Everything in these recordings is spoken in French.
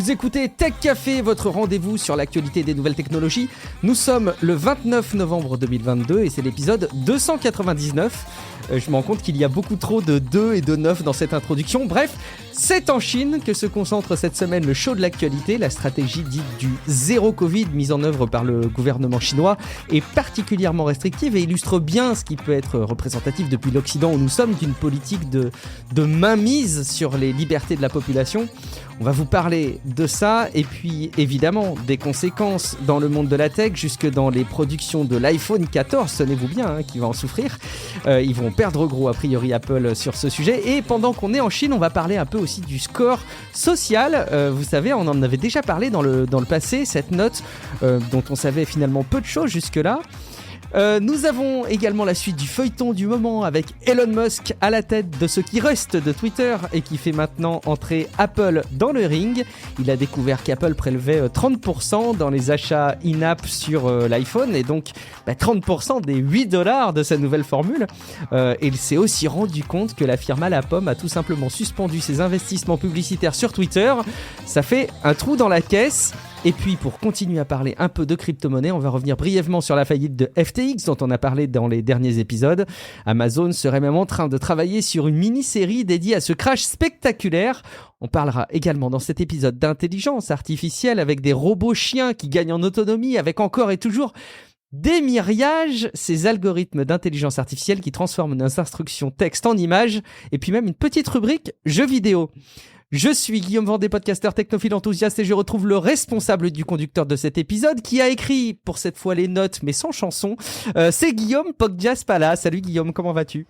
Vous écoutez Tech Café, votre rendez-vous sur l'actualité des nouvelles technologies. Nous sommes le 29 novembre 2022 et c'est l'épisode 299. Je me rends compte qu'il y a beaucoup trop de 2 et de 9 dans cette introduction. Bref, c'est en Chine que se concentre cette semaine le show de l'actualité. La stratégie dite du zéro Covid mise en œuvre par le gouvernement chinois est particulièrement restrictive et illustre bien ce qui peut être représentatif depuis l'Occident où nous sommes d'une politique de mainmise sur les libertés de la population. On va vous parler de ça et puis évidemment des conséquences dans le monde de la tech jusque dans les productions de l'iPhone 14, tenez-vous bien, qui va en souffrir. Ils vont perdre gros a priori Apple sur ce sujet et pendant qu'on est en Chine, on va parler un peu aussi du score social. Vous savez, on en avait déjà parlé dans le passé, cette note dont on savait finalement peu de choses jusque-là. Nous avons également la suite du feuilleton du moment avec Elon Musk à la tête de ce qui reste de Twitter et qui fait maintenant entrer Apple dans le ring. Il a découvert qu'Apple prélevait 30% dans les achats in-app sur l'iPhone et donc 30% des $8 de sa nouvelle formule. Et il s'est aussi rendu compte que la firme à la pomme a tout simplement suspendu ses investissements publicitaires sur Twitter. Ça fait un trou dans la caisse. Et puis pour continuer à parler un peu de crypto-monnaie, on va revenir brièvement sur la faillite de FTX dont on a parlé dans les derniers épisodes. Amazon serait même en train de travailler sur une mini-série dédiée à ce crash spectaculaire. On parlera également dans cet épisode d'intelligence artificielle avec des robots chiens qui gagnent en autonomie, avec encore et toujours des myriages, ces algorithmes d'intelligence artificielle qui transforment nos instructions texte en images, et puis même une petite rubrique jeux vidéo. Je suis Guillaume Vendée, podcasteur technophile enthousiaste et je retrouve le responsable du conducteur de cet épisode qui a écrit pour cette fois les notes mais sans chanson. C'est Guillaume Podjaspala. Salut Guillaume, comment vas-tu ?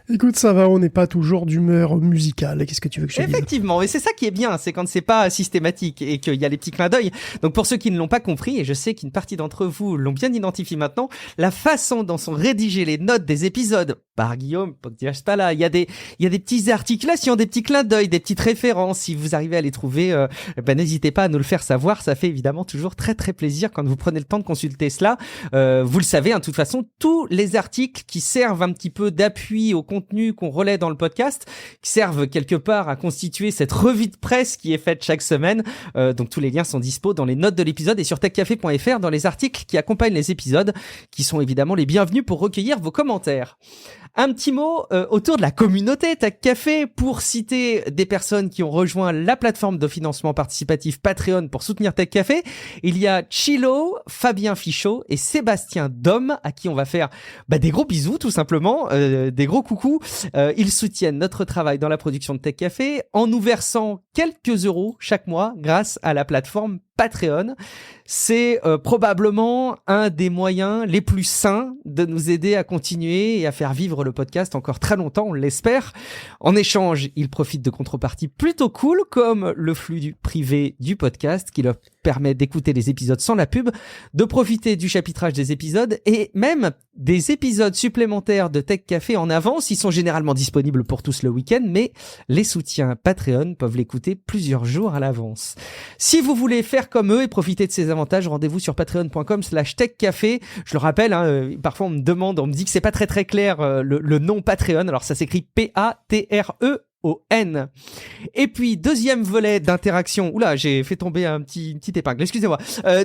Écoute, ça va, on n'est pas toujours d'humeur musicale. Qu'est-ce que tu veux que je te dise ? Effectivement, et c'est ça qui est bien, c'est quand c'est pas systématique et qu'il y a les petits clins d'œil. Donc pour ceux qui ne l'ont pas compris, et je sais qu'une partie d'entre vous l'ont bien identifié maintenant, la façon dont sont rédigées les notes des épisodes par Guillaume Podjaspala, il y a des petites articulations, des petits clins d'œil, des petites références. Si vous arrivez à les trouver, n'hésitez pas à nous le faire savoir. Ça fait évidemment toujours très très plaisir quand vous prenez le temps de consulter cela. Vous le savez, de toute façon, tous les articles qui servent un petit peu d'appui au contenu qu'on relaie dans le podcast, qui servent quelque part à constituer cette revue de presse qui est faite chaque semaine. Donc tous les liens sont dispo dans les notes de l'épisode et sur techcafé.fr dans les articles qui accompagnent les épisodes, qui sont évidemment les bienvenus pour recueillir vos commentaires. Un petit mot autour de la communauté Tech Café pour citer des personnes qui ont rejoint la plateforme de financement participatif Patreon pour soutenir Tech Café. Il y a Chilo, Fabien Fichot et Sébastien Dom à qui on va faire des gros bisous tout simplement, des gros coucous. Ils soutiennent notre travail dans la production de Tech Café en nous versant quelques euros chaque mois grâce à la plateforme Patreon. C'est probablement un des moyens les plus sains de nous aider à continuer et à faire vivre le podcast encore très longtemps, on l'espère. En échange, ils profitent de contreparties plutôt cool comme le flux privé du podcast qui leur permet d'écouter les épisodes sans la pub, de profiter du chapitrage des épisodes et même des épisodes supplémentaires de Tech Café en avance. Ils sont généralement disponibles pour tous le week-end, mais les soutiens Patreon peuvent l'écouter plusieurs jours à l'avance. Si vous voulez faire comme eux et profiter de ces avantages, rendez-vous sur patreon.com/techcafé. Je le rappelle, parfois on me dit que c'est pas très très clair le nom Patreon. Alors ça s'écrit Patreon. Et puis, deuxième volet d'interaction. Oula, j'ai fait tomber une petite épingle, excusez-moi.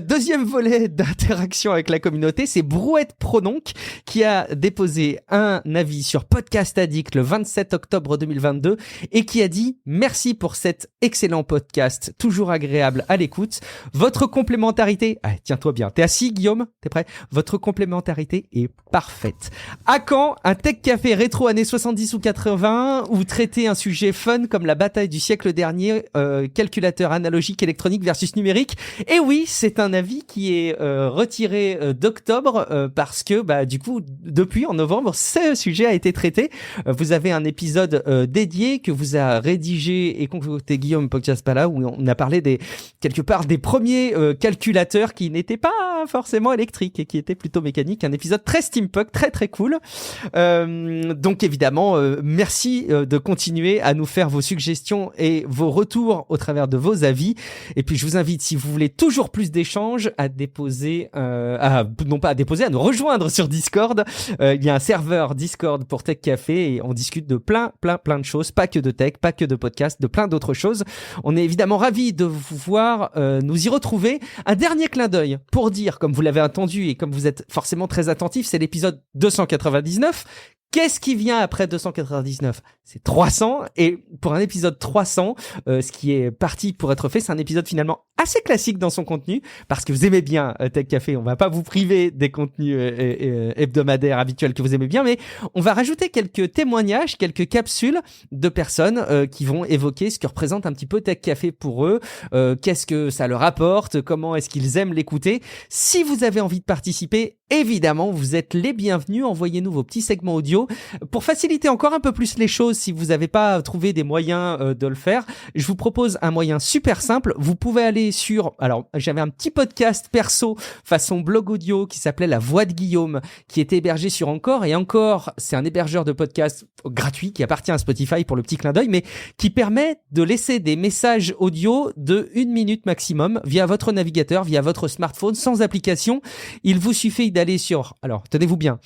Deuxième volet d'interaction avec la communauté, c'est Brouette Prononc qui a déposé un avis sur Podcast Addict le 27 octobre 2022 et qui a dit « Merci pour cet excellent podcast, toujours agréable à l'écoute. Votre complémentarité... » tiens-toi bien. T'es assis, Guillaume ? T'es prêt ? Votre complémentarité est parfaite. À quand un Tech Café rétro années 70 ou 80 ou traiter un sujet fun comme la bataille du siècle dernier, calculateur analogique électronique versus numérique. Et oui, c'est un avis qui est retiré d'octobre parce que du coup, depuis en novembre, ce sujet a été traité. Vous avez un épisode dédié que vous a rédigé et concocté Guillaume Podjaspala où on a parlé quelque part des premiers calculateurs qui n'étaient pas forcément électrique et qui était plutôt mécanique. Un épisode très steampunk, très très cool. Donc évidemment, merci de continuer à nous faire vos suggestions et vos retours au travers de vos avis. Et puis je vous invite, si vous voulez toujours plus d'échanges, à déposer, à nous rejoindre sur Discord. Il y a un serveur Discord pour Tech Café et on discute de plein de choses, pas que de tech, pas que de podcast, de plein d'autres choses. On est évidemment ravis de vous voir nous y retrouver. Un dernier clin d'œil pour dire, comme vous l'avez entendu et comme vous êtes forcément très attentifs, c'est l'épisode 299. Qu'est-ce qui vient après 299 ? C'est 300, et pour un épisode 300, ce qui est parti pour être fait, c'est un épisode finalement assez classique dans son contenu, parce que vous aimez bien Tech Café, on va pas vous priver des contenus hebdomadaires habituels que vous aimez bien, mais on va rajouter quelques témoignages, quelques capsules de personnes qui vont évoquer ce que représente un petit peu Tech Café pour eux, qu'est-ce que ça leur apporte, comment est-ce qu'ils aiment l'écouter. Si vous avez envie de participer, évidemment, vous êtes les bienvenus, envoyez-nous vos petits segments audio. Pour faciliter encore un peu plus les choses, si vous n'avez pas trouvé des moyens de le faire, je vous propose un moyen super simple. Vous pouvez aller sur... Alors, j'avais un petit podcast perso façon blog audio qui s'appelait La Voix de Guillaume, qui était hébergé sur Encore. Et Encore, c'est un hébergeur de podcast gratuit qui appartient à Spotify pour le petit clin d'œil, mais qui permet de laisser des messages audio de 1 minute maximum via votre navigateur, via votre smartphone, sans application. Il vous suffit d'aller sur... Alors, tenez-vous bien...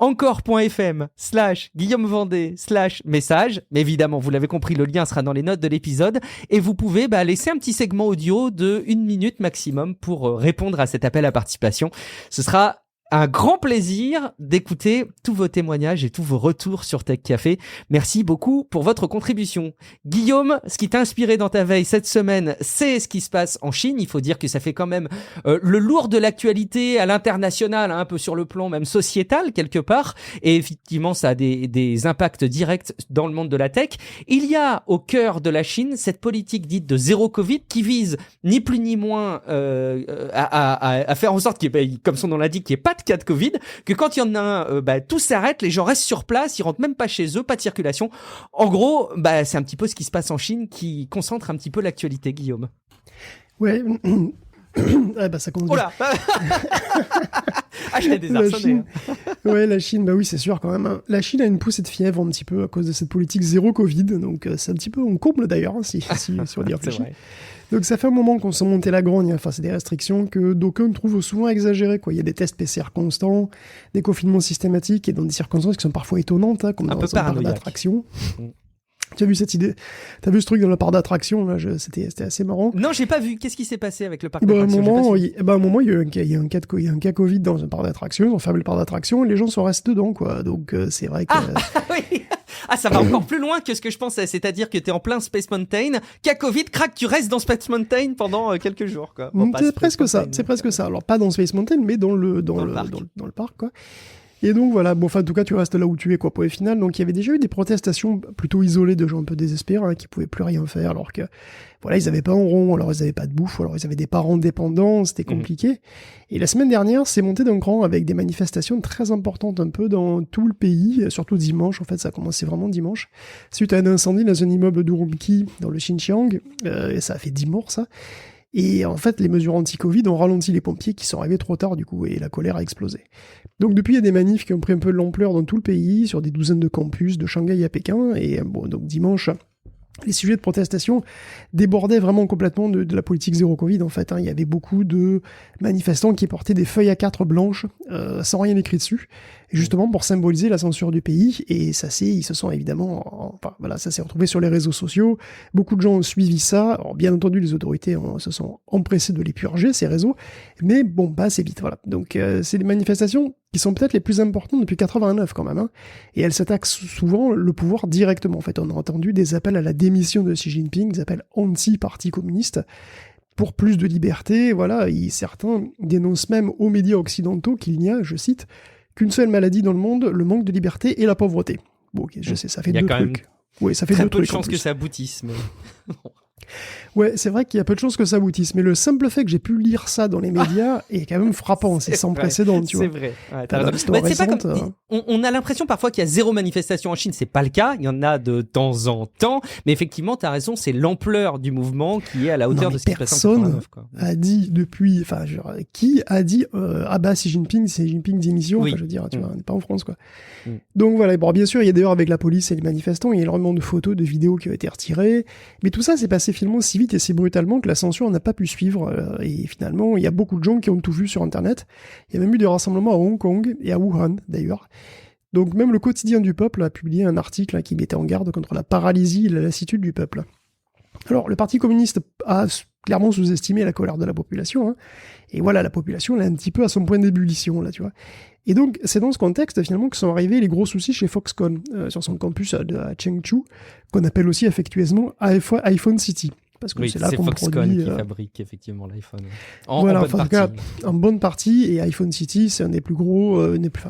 encore.fm/Guillaume Vendée/message. Mais évidemment, vous l'avez compris, le lien sera dans les notes de l'épisode. Et vous pouvez laisser un petit segment audio de 1 minute maximum pour répondre à cet appel à participation. Ce sera un grand plaisir d'écouter tous vos témoignages et tous vos retours sur Tech Café. Merci beaucoup pour votre contribution. Guillaume, ce qui t'a inspiré dans ta veille cette semaine, c'est ce qui se passe en Chine. Il faut dire que ça fait quand même le lourd de l'actualité à l'international, un peu sur le plan même sociétal quelque part. Et effectivement, ça a des impacts directs dans le monde de la tech. Il y a au cœur de la Chine cette politique dite de zéro Covid qui vise ni plus ni moins à faire en sorte qu'il y ait, comme son nom l'indique, qu'il n'y ait pas de cas de Covid, que quand il y en a un, tout s'arrête, les gens restent sur place, ils rentrent même pas chez eux, pas de circulation. En gros, c'est un petit peu ce qui se passe en Chine qui concentre un petit peu l'actualité, Guillaume. Ouais. Ça commence. Oh là. J'ai désarçonné. Ouais, la Chine, oui, c'est sûr quand même. Hein. La Chine a une poussée de fièvre un petit peu à cause de cette politique zéro Covid, donc c'est un petit peu, on comble d'ailleurs, hein, si on y réfléchit. Donc ça fait un moment qu'on s'est monté la grogne face à des restrictions que d'aucuns trouvent souvent exagérées, quoi. Il y a des tests PCR constants, des confinements systématiques et dans des circonstances qui sont parfois étonnantes, hein, comme dans un parc d'attraction. Tu as vu cette idée ? T'as vu ce truc dans le parc d'attraction là ? C'était assez marrant. Non, j'ai pas vu. Qu'est-ce qui s'est passé avec le parc d'attraction ? À un moment, il y a eu un cas Covid dans un parc d'attraction. Ils ont fermé le parc d'attraction et les gens sont restés dedans, quoi. Donc c'est vrai que. Oui. Ça va encore plus loin que ce que je pensais. C'est-à-dire que t'es en plein Space Mountain, cas Covid, crac, tu restes dans Space Mountain pendant quelques jours, quoi. Bon, c'est presque ça. Alors pas dans Space Mountain, mais dans le parc, quoi. Et donc voilà, en tout cas tu restes là où tu es, quoi, point final. Donc il y avait déjà eu des protestations plutôt isolées de gens un peu désespérés, hein, qui pouvaient plus rien faire, alors que voilà, ils avaient pas un rond, alors ils avaient pas de bouffe, alors ils avaient des parents dépendants, c'était compliqué. Et la semaine dernière, c'est monté d'un cran avec des manifestations très importantes un peu dans tout le pays, surtout dimanche, en fait ça a commencé vraiment dimanche, suite à un incendie dans un immeuble d'Urumqi, dans le Xinjiang, et ça a fait 10 morts, ça. Et en fait, les mesures anti-Covid ont ralenti les pompiers qui sont arrivés trop tard, du coup, et la colère a explosé. Donc depuis, il y a des manifs qui ont pris un peu de l'ampleur dans tout le pays, sur des douzaines de campus, de Shanghai à Pékin, et donc dimanche, les sujets de protestation débordaient vraiment complètement de la politique zéro Covid, en fait. Hein. Il y avait beaucoup de manifestants qui portaient des feuilles A4 blanches, sans rien écrit dessus, justement pour symboliser la censure du pays, et ça ils se sont évidemment, ça s'est retrouvé sur les réseaux sociaux, beaucoup de gens ont suivi ça. Alors, bien entendu, les autorités se sont empressées de les purger, ces réseaux, mais pas assez vite, voilà. Donc c'est des manifestations qui sont peut-être les plus importantes depuis 89 quand même, hein, et elles s'attaquent souvent le pouvoir directement. En fait, on a entendu des appels à la démission de Xi Jinping, des appels anti-parti communiste, pour plus de liberté, voilà, et certains dénoncent même aux médias occidentaux qu'il n'y a, je cite, qu'une seule maladie dans le monde, le manque de liberté et la pauvreté. Bon, ok, je sais, ça fait deux trucs. Oui, ça fait très deux peu de trucs. chances que ça aboutisse, mais... Ouais, c'est vrai qu'il y a peu de chances que ça aboutisse, mais le simple fait que j'ai pu lire ça dans les médias est quand même frappant, c'est sans précédent, tu vois. C'est vrai. Ouais, c'est pas comme, on a l'impression parfois qu'il y a zéro manifestation en Chine, c'est pas le cas, il y en a de temps en temps, mais effectivement, t'as raison, c'est l'ampleur du mouvement qui est à la hauteur de ce qui se passe en 89, quoi. A dit depuis, enfin, qui a dit ah bah Xi Jinping démission, oui. Enfin, je veux dire, tu vois, on n'est pas en France, quoi. Donc voilà, bon, bien sûr, il y a d'ailleurs avec la police et les manifestants, il y a énormément de photos, de vidéos qui ont été retirées, mais tout ça s'est passé finalement si vite et si brutalement que la censure n'a pas pu suivre, et finalement, il y a beaucoup de gens qui ont tout vu sur Internet. Il y a même eu des rassemblements à Hong Kong et à Wuhan, d'ailleurs. Donc même le quotidien du peuple a publié un article qui mettait en garde contre la paralysie et la lassitude du peuple. Alors, le Parti communiste a clairement sous-estimé la colère de la population, hein, et voilà, la population, elle est un petit peu à son point d'ébullition, là, tu vois. Et donc, c'est dans ce contexte, finalement, que sont arrivés les gros soucis chez Foxconn, sur son campus à Chengdu, qu'on appelle aussi affectueusement iPhone City. Parce que c'est là qu'on Foxconn produit, qui fabrique effectivement l'iPhone. Voilà, en bonne partie. En bonne partie, et iPhone City, c'est un des plus gros,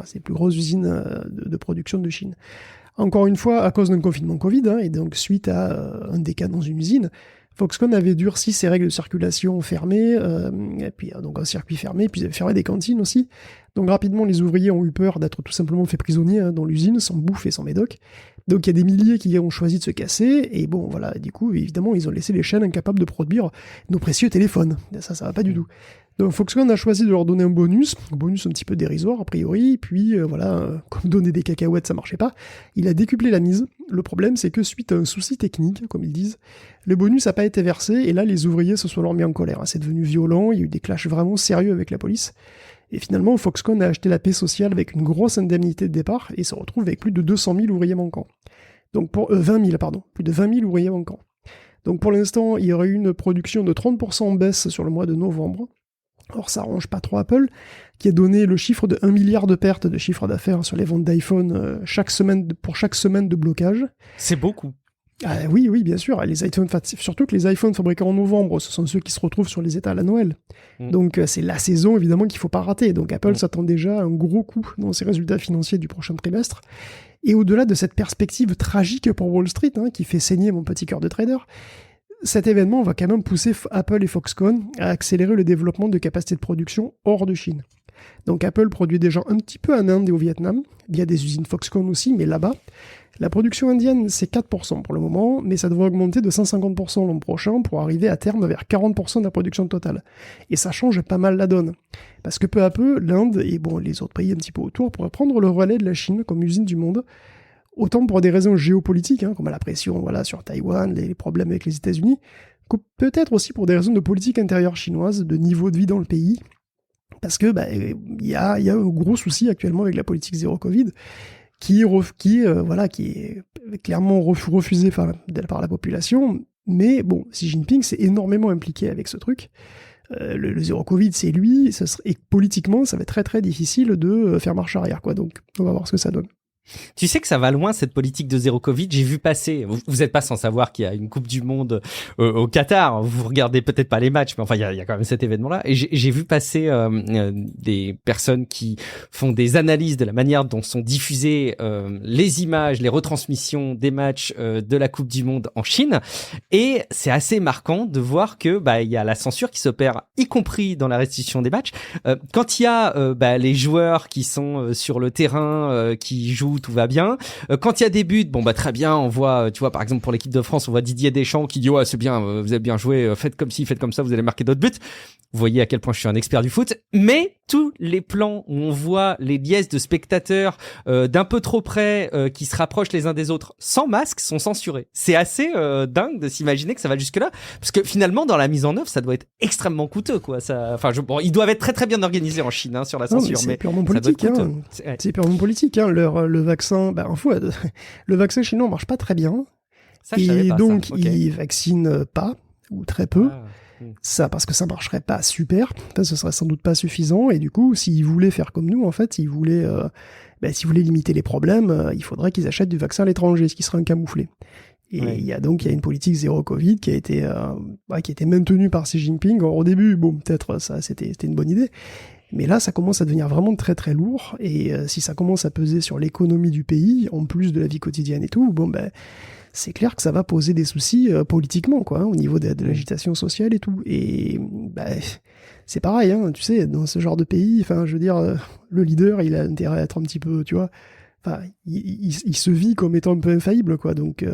c'est les plus grosses usines de production de Chine. Encore une fois, à cause d'un confinement Covid, hein, et donc suite à un des cas dans une usine, Foxconn avait durci ses règles de circulation fermées, et puis donc un circuit fermé, puis ils avaient fermé des cantines aussi. Donc rapidement, les ouvriers ont eu peur d'être tout simplement faits prisonniers dans l'usine, sans bouffe et sans médoc. Donc il y a des milliers qui ont choisi de se casser, et bon voilà, du coup, évidemment, ils ont laissé les chaînes incapables de produire nos précieux téléphones. Et ça va pas du tout. Donc Foxconn a choisi de leur donner un bonus un petit peu dérisoire a priori, puis comme donner des cacahuètes ça marchait pas, il a décuplé la mise. Le problème c'est que suite à un souci technique, comme ils disent, le bonus n'a pas été versé, et là les ouvriers se sont mis en colère. C'est devenu violent, il y a eu des clashs vraiment sérieux avec la police, et finalement Foxconn a acheté la paix sociale avec une grosse indemnité de départ, et se retrouve avec plus de 200 000 ouvriers manquants. Donc pour 20 000, plus de 20 000 ouvriers manquants. Donc pour l'instant, il y aurait eu une production de 30% en baisse sur le mois de novembre. Or, ça arrange pas trop Apple, qui a donné le chiffre de 1 milliard de pertes de chiffre d'affaires sur les ventes d'iPhone pour chaque semaine de blocage. C'est beaucoup. Ah, oui, bien sûr. Les iPhones, surtout que les iPhones fabriqués en novembre, ce sont ceux qui se retrouvent sur les étals à Noël. Donc c'est la saison, évidemment, qu'il faut pas rater. Donc Apple s'attend déjà à un gros coup dans ses résultats financiers du prochain trimestre. Et au-delà de cette perspective tragique pour Wall Street, hein, qui fait saigner mon petit cœur de trader, cet événement va quand même pousser Apple et Foxconn à accélérer le développement de capacités de production hors de Chine. Donc Apple produit déjà un petit peu en Inde et au Vietnam, via des usines Foxconn aussi, mais là-bas, la production indienne c'est 4% pour le moment, mais ça devrait augmenter de 150% l'an prochain pour arriver à terme vers 40% de la production totale. Et ça change pas mal la donne. Parce que peu à peu, l'Inde et les autres pays un petit peu autour pourraient prendre le relais de la Chine comme usine du monde, autant pour des raisons géopolitiques, hein, comme la pression sur Taïwan, les problèmes avec les États-Unis, que peut-être aussi pour des raisons de politique intérieure chinoise, de niveau de vie dans le pays, parce que y a un gros souci actuellement avec la politique zéro Covid, qui est clairement refusée par la population, mais bon, Xi Jinping s'est énormément impliqué avec ce truc. Le zéro Covid, c'est lui, et politiquement, ça va être très très difficile de faire marche arrière, quoi. Donc, on va voir ce que ça donne. Tu sais que ça va loin cette politique de zéro Covid. J'ai vu passer, vous êtes pas sans savoir qu'il y a une Coupe du Monde au Qatar. Vous regardez peut-être pas les matchs, mais enfin il y a quand même cet événement-là. Et j'ai vu passer des personnes qui font des analyses de la manière dont sont diffusées les images, les retransmissions des matchs de la Coupe du Monde en Chine. Et c'est assez marquant de voir que il y a la censure qui s'opère, y compris dans la restitution des matchs. Quand il y a les joueurs qui sont sur le terrain, qui jouent, tout va bien. Quand il y a des buts, très bien, on voit, tu vois, par exemple pour l'équipe de France, on voit Didier Deschamps qui dit c'est bien, vous avez bien joué, faites comme ci, faites comme ça, vous allez marquer d'autres buts. Vous voyez à quel point je suis un expert du foot. Mais tous les plans où on voit les liesses de spectateurs d'un peu trop près qui se rapprochent les uns des autres sans masque sont censurés. C'est assez dingue de s'imaginer que ça va jusque-là, parce que finalement dans la mise en œuvre, ça doit être extrêmement coûteux, quoi. Ils doivent être très très bien organisés en Chine sur la censure, mais c'est purement politique. C'est purement politique. Le vaccin, le vaccin chinois marche pas très bien. Ça, je savais pas, donc ça. Okay. ils vaccinent pas ou très peu. Ça, parce que ça marcherait pas super, ce serait sans doute pas suffisant, et du coup, s'ils voulaient faire comme nous, en fait, s'ils voulaient limiter les problèmes, il faudrait qu'ils achètent du vaccin à l'étranger, ce qui serait un camouflé. Et il y a une politique zéro Covid qui a été maintenue par Xi Jinping. Alors, au début, peut-être ça, c'était une bonne idée. Mais là, ça commence à devenir vraiment très très lourd, et si ça commence à peser sur l'économie du pays, en plus de la vie quotidienne et tout, bon ben, c'est clair que ça va poser des soucis politiquement, quoi, hein, au niveau de l'agitation sociale et tout. Et ben, c'est pareil, hein, tu sais, dans ce genre de pays, enfin, je veux dire, le leader, il a intérêt à être un petit peu, tu vois, enfin, il se vit comme étant un peu infaillible, quoi. Donc,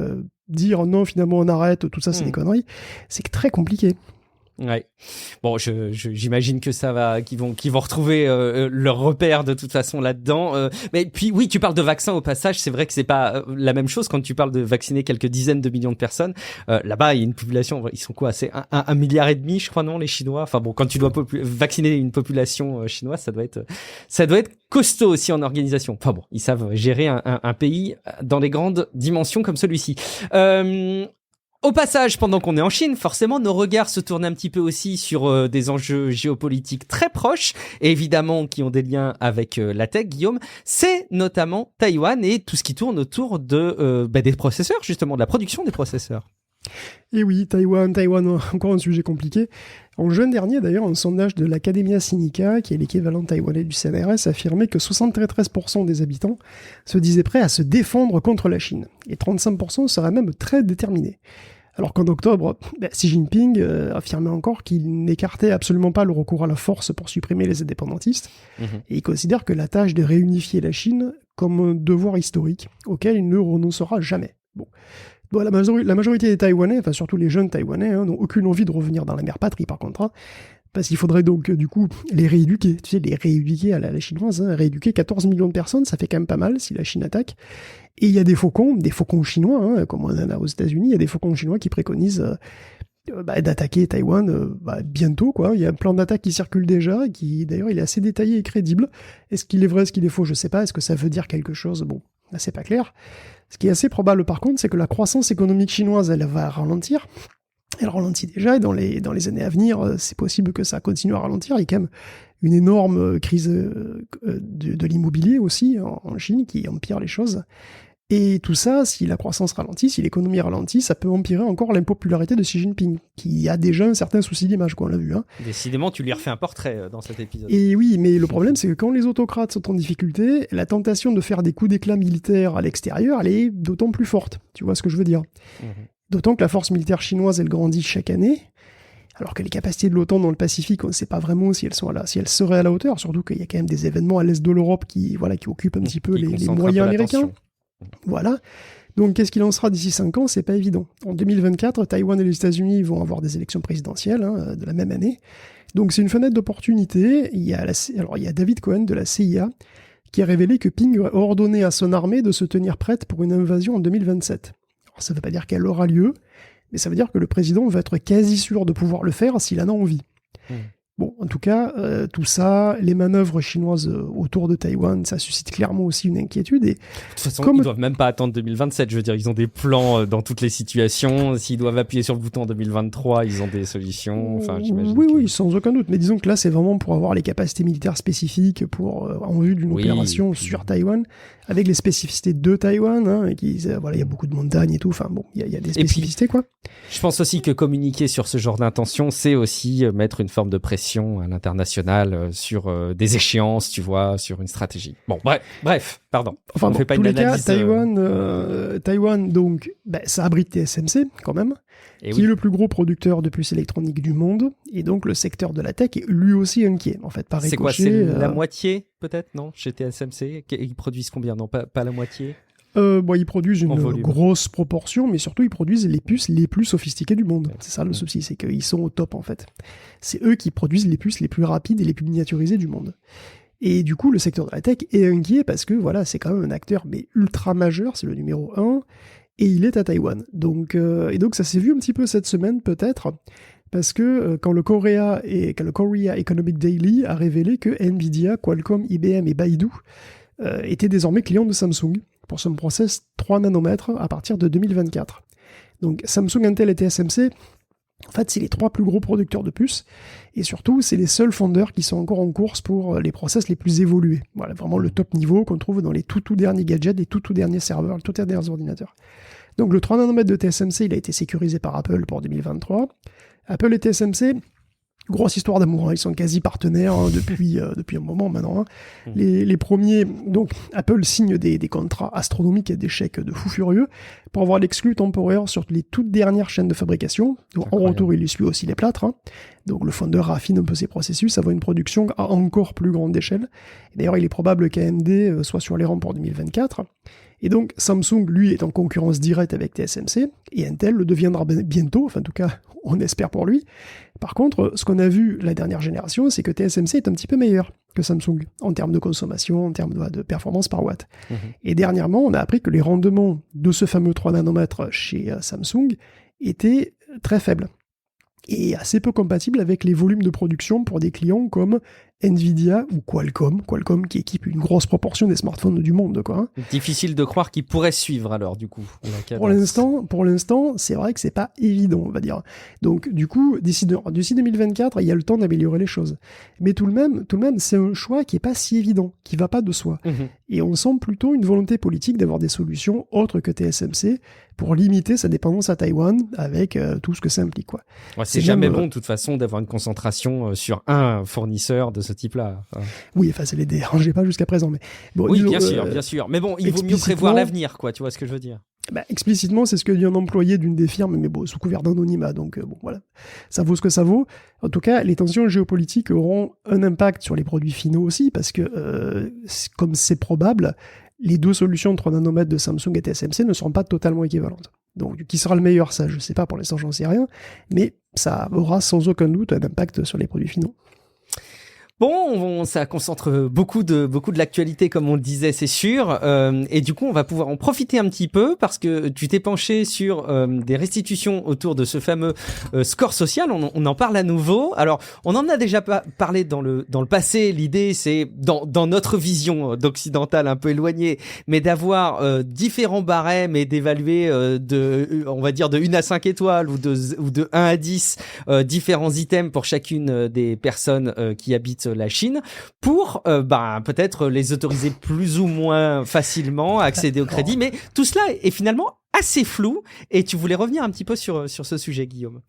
dire non, finalement, on arrête, tout ça, c'est des conneries, c'est très compliqué. Ouais. Bon, j'imagine que ça va, qu'ils vont retrouver leur repère de toute façon là-dedans. Mais puis oui, tu parles de vaccins au passage. C'est vrai que c'est pas la même chose quand tu parles de vacciner quelques dizaines de millions de personnes. Là-bas, il y a une population. Ils sont quoi? C'est 1,5 milliard, je crois, non, les Chinois. Enfin bon, quand tu dois vacciner une population chinoise, ça doit être costaud aussi en organisation. Enfin bon, ils savent gérer un pays dans des grandes dimensions comme celui-ci. Au passage, pendant qu'on est en Chine, forcément, nos regards se tournent un petit peu aussi sur des enjeux géopolitiques très proches, et évidemment qui ont des liens avec la tech, Guillaume. C'est notamment Taïwan et tout ce qui tourne autour de des processeurs, justement, de la production des processeurs. Et oui, Taïwan, encore un sujet compliqué. En juin dernier, d'ailleurs, un sondage de l'Academia Sinica, qui est l'équivalent taïwanais du CNRS, affirmait que 73% des habitants se disaient prêts à se défendre contre la Chine, et 35% seraient même très déterminés. Alors qu'en octobre, Xi Jinping affirmait encore qu'il n'écartait absolument pas le recours à la force pour supprimer les indépendantistes, et il considère que la tâche de réunifier la Chine comme un devoir historique auquel il ne renoncera jamais. Bon, la majorité des Taïwanais, enfin surtout les jeunes Taïwanais, n'ont aucune envie de revenir dans la mère patrie par contre, parce qu'il faudrait donc du coup les rééduquer, tu sais, les rééduquer à la chinoise, rééduquer 14 millions de personnes, ça fait quand même pas mal si la Chine attaque. Et il y a des faucons chinois, comme on en a aux États-Unis, il y a des faucons chinois qui préconisent d'attaquer Taïwan bientôt, quoi. Il y a un plan d'attaque qui circule déjà, qui d'ailleurs il est assez détaillé et crédible. Est-ce qu'il est vrai, est-ce qu'il est faux, je sais pas. Est-ce que ça veut dire quelque chose? Bon, là c'est pas clair. Ce qui est assez probable par contre, c'est que la croissance économique chinoise, elle va ralentir. Elle ralentit déjà, et dans les années à venir, c'est possible que ça continue à ralentir. Il y a quand même une énorme crise de l'immobilier aussi en Chine qui empire les choses. Et tout ça, si la croissance ralentit, si l'économie ralentit, ça peut empirer encore l'impopularité de Xi Jinping, qui a déjà un certain souci d'image, quoi, on l'a vu. Hein. Décidément, tu lui refais un portrait dans cet épisode. Et oui, mais le problème, c'est que quand les autocrates sont en difficulté, la tentation de faire des coups d'éclat militaires à l'extérieur, elle est d'autant plus forte. Tu vois ce que je veux dire? D'autant que la force militaire chinoise, elle grandit chaque année, alors que les capacités de l'OTAN dans le Pacifique, on ne sait pas vraiment si elles seraient à la hauteur, surtout qu'il y a quand même des événements à l'est de l'Europe qui occupent un petit peu les moyens américains. Voilà. Donc, qu'est-ce qu'il en sera d'ici 5 ans? C'est pas évident. En 2024, Taïwan et les États-Unis vont avoir des élections présidentielles de la même année. Donc, c'est une fenêtre d'opportunité. Il y a David Cohen de la CIA qui a révélé que Ping aurait ordonné à son armée de se tenir prête pour une invasion en 2027. Alors, ça ne veut pas dire qu'elle aura lieu, mais ça veut dire que le président va être quasi sûr de pouvoir le faire s'il en a envie. Bon, en tout cas, tout ça, les manœuvres chinoises autour de Taïwan, ça suscite clairement aussi une inquiétude. Et de toute façon, ils doivent même pas attendre 2027. Je veux dire, ils ont des plans dans toutes les situations. S'ils doivent appuyer sur le bouton en 2023, ils ont des solutions. Enfin, j'imagine. Oui, sans aucun doute. Mais disons que là, c'est vraiment pour avoir les capacités militaires spécifiques en vue d'une opération sur Taïwan, avec les spécificités de Taïwan. Il y a beaucoup de montagnes et tout. Enfin bon, il y a des spécificités, quoi. Je pense aussi que communiquer sur ce genre d'intention, c'est aussi mettre une forme de pression à l'international sur des échéances, tu vois, sur une stratégie. Bon, bref, pardon. Enfin, on fait pas une analyse. Taïwan, donc, ça abrite TSMC, quand même, qui est le plus gros producteur de puces électroniques du monde, et donc le secteur de la tech est lui aussi inquiet, en fait, par ricochet. C'est quoi, c'est la moitié, peut-être, non, chez TSMC? Ils produisent combien? Non, pas la moitié? Ils produisent une grosse proportion, mais surtout ils produisent les puces les plus sophistiquées du monde. C'est ça le souci, c'est qu'ils sont au top en fait. C'est eux qui produisent les puces les plus rapides et les plus miniaturisées du monde. Et du coup, le secteur de la tech est inquiet parce que voilà, c'est quand même un acteur mais ultra majeur, c'est le numéro 1, et il est à Taïwan. Donc ça s'est vu un petit peu cette semaine peut-être, parce que quand le Korea Economic Daily a révélé que Nvidia, Qualcomm, IBM et Baidu étaient désormais clients de Samsung pour son process 3 nanomètres à partir de 2024. Donc Samsung, Intel et TSMC, en fait, c'est les 3 plus gros producteurs de puces, et surtout, c'est les seuls fondeurs qui sont encore en course pour les process les plus évolués. Voilà, vraiment le top niveau qu'on trouve dans les tout derniers gadgets, les tout derniers serveurs, les tout derniers ordinateurs. Donc le 3 nanomètres de TSMC, il a été sécurisé par Apple pour 2023. Apple et TSMC, Grosse histoire d'amour, ils sont quasi partenaires depuis un moment maintenant. Les premiers, donc Apple signe des contrats astronomiques et des chèques de fou furieux pour avoir l'exclu temporaire sur les toutes dernières chaînes de fabrication. Donc, en retour, il lui suit aussi les plâtres. Donc le fondeur raffine un peu ses processus, avoir une production à encore plus grande échelle. Et d'ailleurs, il est probable qu'AMD soit sur les rangs pour 2024. Et donc Samsung, lui, est en concurrence directe avec TSMC, et Intel le deviendra bientôt, enfin en tout cas, on espère pour lui. Par contre, ce qu'on a vu la dernière génération, c'est que TSMC est un petit peu meilleur que Samsung, en termes de consommation, en termes de performance par watt. Et dernièrement, on a appris que les rendements de ce fameux 3 nanomètres chez Samsung étaient très faibles, et assez peu compatibles avec les volumes de production pour des clients comme Nvidia ou Qualcomm qui équipe une grosse proportion des smartphones du monde, quoi. Difficile de croire qu'ils pourraient suivre alors, du coup. Pour l'instant, c'est vrai que c'est pas évident, on va dire. Donc, du coup, d'ici 2024, il y a le temps d'améliorer les choses. Mais tout de même, c'est un choix qui est pas si évident, qui va pas de soi. Et on sent plutôt une volonté politique d'avoir des solutions autres que TSMC pour limiter sa dépendance à Taïwan avec tout ce que ça implique, quoi. Ouais, c'est jamais bon, de toute façon, d'avoir une concentration sur un fournisseur de ce type-là. Oui, enfin, ça les dérangeait pas jusqu'à présent, mais bon. Oui, bien sûr. Mais bon, il vaut mieux prévoir l'avenir, quoi. Tu vois ce que je veux dire? Explicitement, c'est ce que dit un employé d'une des firmes, mais bon, sous couvert d'anonymat, donc bon, voilà. Ça vaut ce que ça vaut. En tout cas, les tensions géopolitiques auront un impact sur les produits finaux aussi, parce que, comme c'est probable, les deux solutions de 3 nanomètres de Samsung et TSMC ne seront pas totalement équivalentes. Donc, qui sera le meilleur, ça, je sais pas, pour l'instant, j'en sais rien, mais ça aura sans aucun doute un impact sur les produits finaux. Bon, ça concentre beaucoup de l'actualité, comme on le disait, c'est sûr. Et du coup, on va pouvoir en profiter un petit peu parce que tu t'es penché sur des restitutions autour de ce fameux score social. On en parle à nouveau. Alors, on en a déjà parlé dans le passé. L'idée, c'est dans notre vision d'occidentale un peu éloignée, mais d'avoir différents barèmes et d'évaluer on va dire de 1 à 5 étoiles ou de 1 à 10 différents items pour chacune des personnes qui habitent la Chine pour peut-être les autoriser plus ou moins facilement à accéder au crédit, mais tout cela est finalement assez flou, et tu voulais revenir un petit peu sur ce sujet, Guillaume.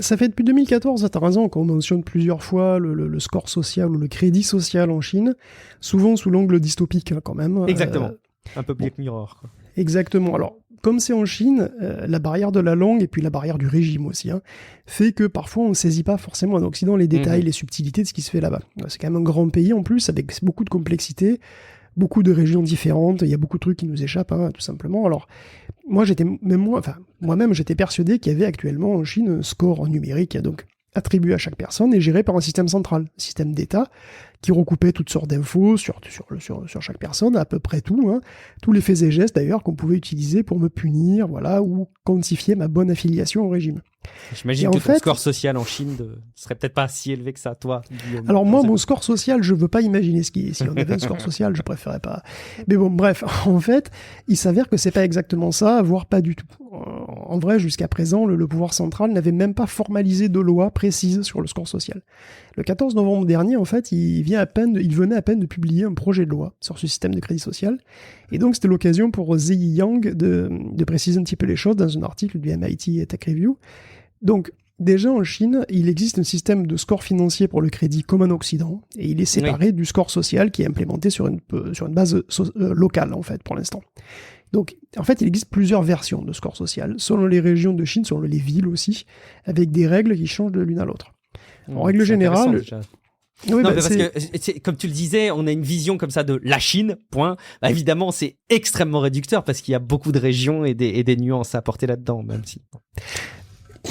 Ça fait depuis 2014, t'as raison, qu'on mentionne plusieurs fois le score social ou le crédit social en Chine, souvent sous l'angle dystopique, quand même. Exactement. Un peu Black Mirror, quoi. Exactement. Alors, comme c'est en Chine, la barrière de la langue et puis la barrière du régime aussi, fait que parfois on ne saisit pas forcément en Occident les détails, les subtilités de ce qui se fait là-bas. C'est quand même un grand pays en plus, avec beaucoup de complexité, beaucoup de régions différentes, il y a beaucoup de trucs qui nous échappent, tout simplement. Alors, moi-même, j'étais persuadé qu'il y avait actuellement en Chine un score numérique, donc attribué à chaque personne et géré par un système central, un système d'État, qui recoupait toutes sortes d'infos sur chaque personne, à peu près tout, tous les faits et gestes d'ailleurs qu'on pouvait utiliser pour me punir, voilà, ou quantifier ma bonne affiliation au régime. J'imagine que ton score social en Chine serait peut-être pas si élevé que ça, toi, Guillaume. Alors moi, mon score social, je veux pas imaginer si on avait un score social, je préférais pas. Mais bon, bref, en fait, il s'avère que c'est pas exactement ça, voire pas du tout. En vrai, jusqu'à présent, le pouvoir central n'avait même pas formalisé de loi précise sur le score social. Le 14 novembre dernier, en fait, il venait à peine de publier un projet de loi sur ce système de crédit social. Et donc, c'était l'occasion pour Ziyi Yang de préciser un petit peu les choses dans un article du MIT Tech Review. Donc, déjà en Chine, il existe un système de score financier pour le crédit comme en Occident, et il est séparé du score social qui est implémenté sur une base locale, en fait, pour l'instant. Donc, en fait, il existe plusieurs versions de score social, selon les régions de Chine, selon les villes aussi, avec des règles qui changent de l'une à l'autre. En règle générale... Oui, parce que, comme tu le disais, on a une vision comme ça de la Chine, point. Évidemment, c'est extrêmement réducteur parce qu'il y a beaucoup de régions et des nuances à apporter là-dedans, même si...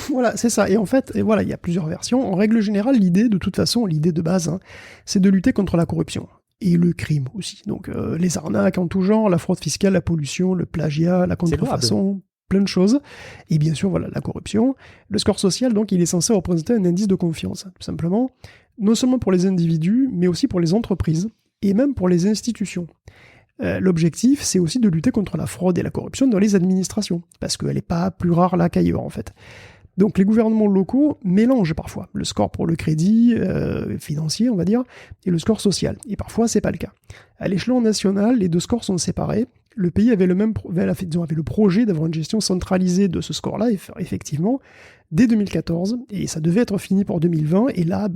Voilà, c'est ça. Et en fait, il y a plusieurs versions. En règle générale, l'idée de base, c'est de lutter contre la corruption. Et le crime aussi. Donc, les arnaques en tout genre, la fraude fiscale, la pollution, le plagiat, la contrefaçon, plein de choses. Et bien sûr, la corruption. Le score social, donc, il est censé représenter un indice de confiance, tout simplement. Non seulement pour les individus, mais aussi pour les entreprises, et même pour les institutions. L'objectif, c'est aussi de lutter contre la fraude et la corruption dans les administrations, parce qu'elle n'est pas plus rare là qu'ailleurs, en fait. Donc les gouvernements locaux mélangent parfois le score pour le crédit financier, on va dire, et le score social. Et parfois, c'est pas le cas. À l'échelon national, les deux scores sont séparés, le pays avait avait le projet d'avoir une gestion centralisée de ce score-là, effectivement, dès 2014, et ça devait être fini pour 2020, et là,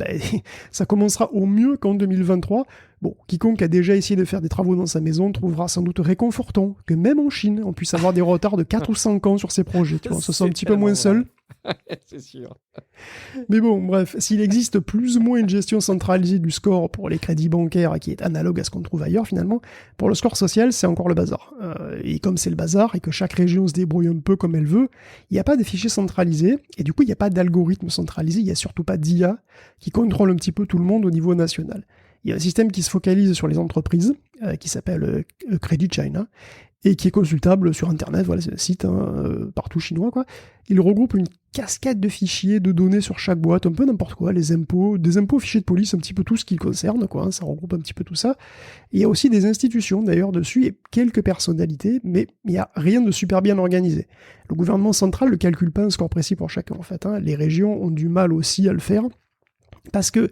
ça commencera au mieux qu'en 2023. Bon, quiconque a déjà essayé de faire des travaux dans sa maison trouvera sans doute réconfortant que même en Chine, on puisse avoir des retards de 4 ou 5 ans sur ces projets, tu vois, on se sent un petit peu moins seul. C'est sûr. Mais bon, bref, s'il existe plus ou moins une gestion centralisée du score pour les crédits bancaires qui est analogue à ce qu'on trouve ailleurs finalement, pour le score social, c'est encore le bazar. Et comme c'est le bazar et que chaque région se débrouille un peu comme elle veut, il n'y a pas de fichiers centralisés et du coup il n'y a pas d'algorithme centralisé, il n'y a surtout pas d'IA qui contrôle un petit peu tout le monde au niveau national. Il y a un système qui se focalise sur les entreprises, qui s'appelle Credit China, et qui est consultable sur Internet, voilà, c'est un site partout chinois, quoi. Il regroupe une cascade de fichiers, de données sur chaque boîte, un peu n'importe quoi, les impôts, des impôts, fichiers de police, un petit peu tout ce qui le concerne, quoi, hein, ça regroupe un petit peu tout ça. Et il y a aussi des institutions, d'ailleurs, dessus, et quelques personnalités, mais il n'y a rien de super bien organisé. Le gouvernement central ne calcule pas un score précis pour chacun, en fait, hein. Les régions ont du mal aussi à le faire, parce que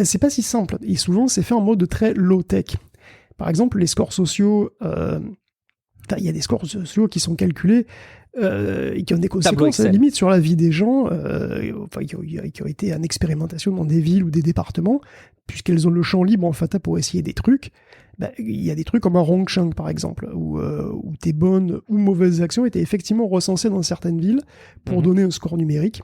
c'est pas si simple, et souvent c'est fait en mode très low-tech. Par exemple, les scores sociaux... il y a des scores sociaux qui sont calculés et qui ont des conséquences à la limite sur la vie des gens, qui ont été en expérimentation dans des villes ou des départements, puisqu'elles ont le champ libre en fait pour essayer des trucs. Il y a des trucs comme un Rongsheng par exemple, où tes bonnes ou mauvaises actions étaient effectivement recensées dans certaines villes pour donner un score numérique.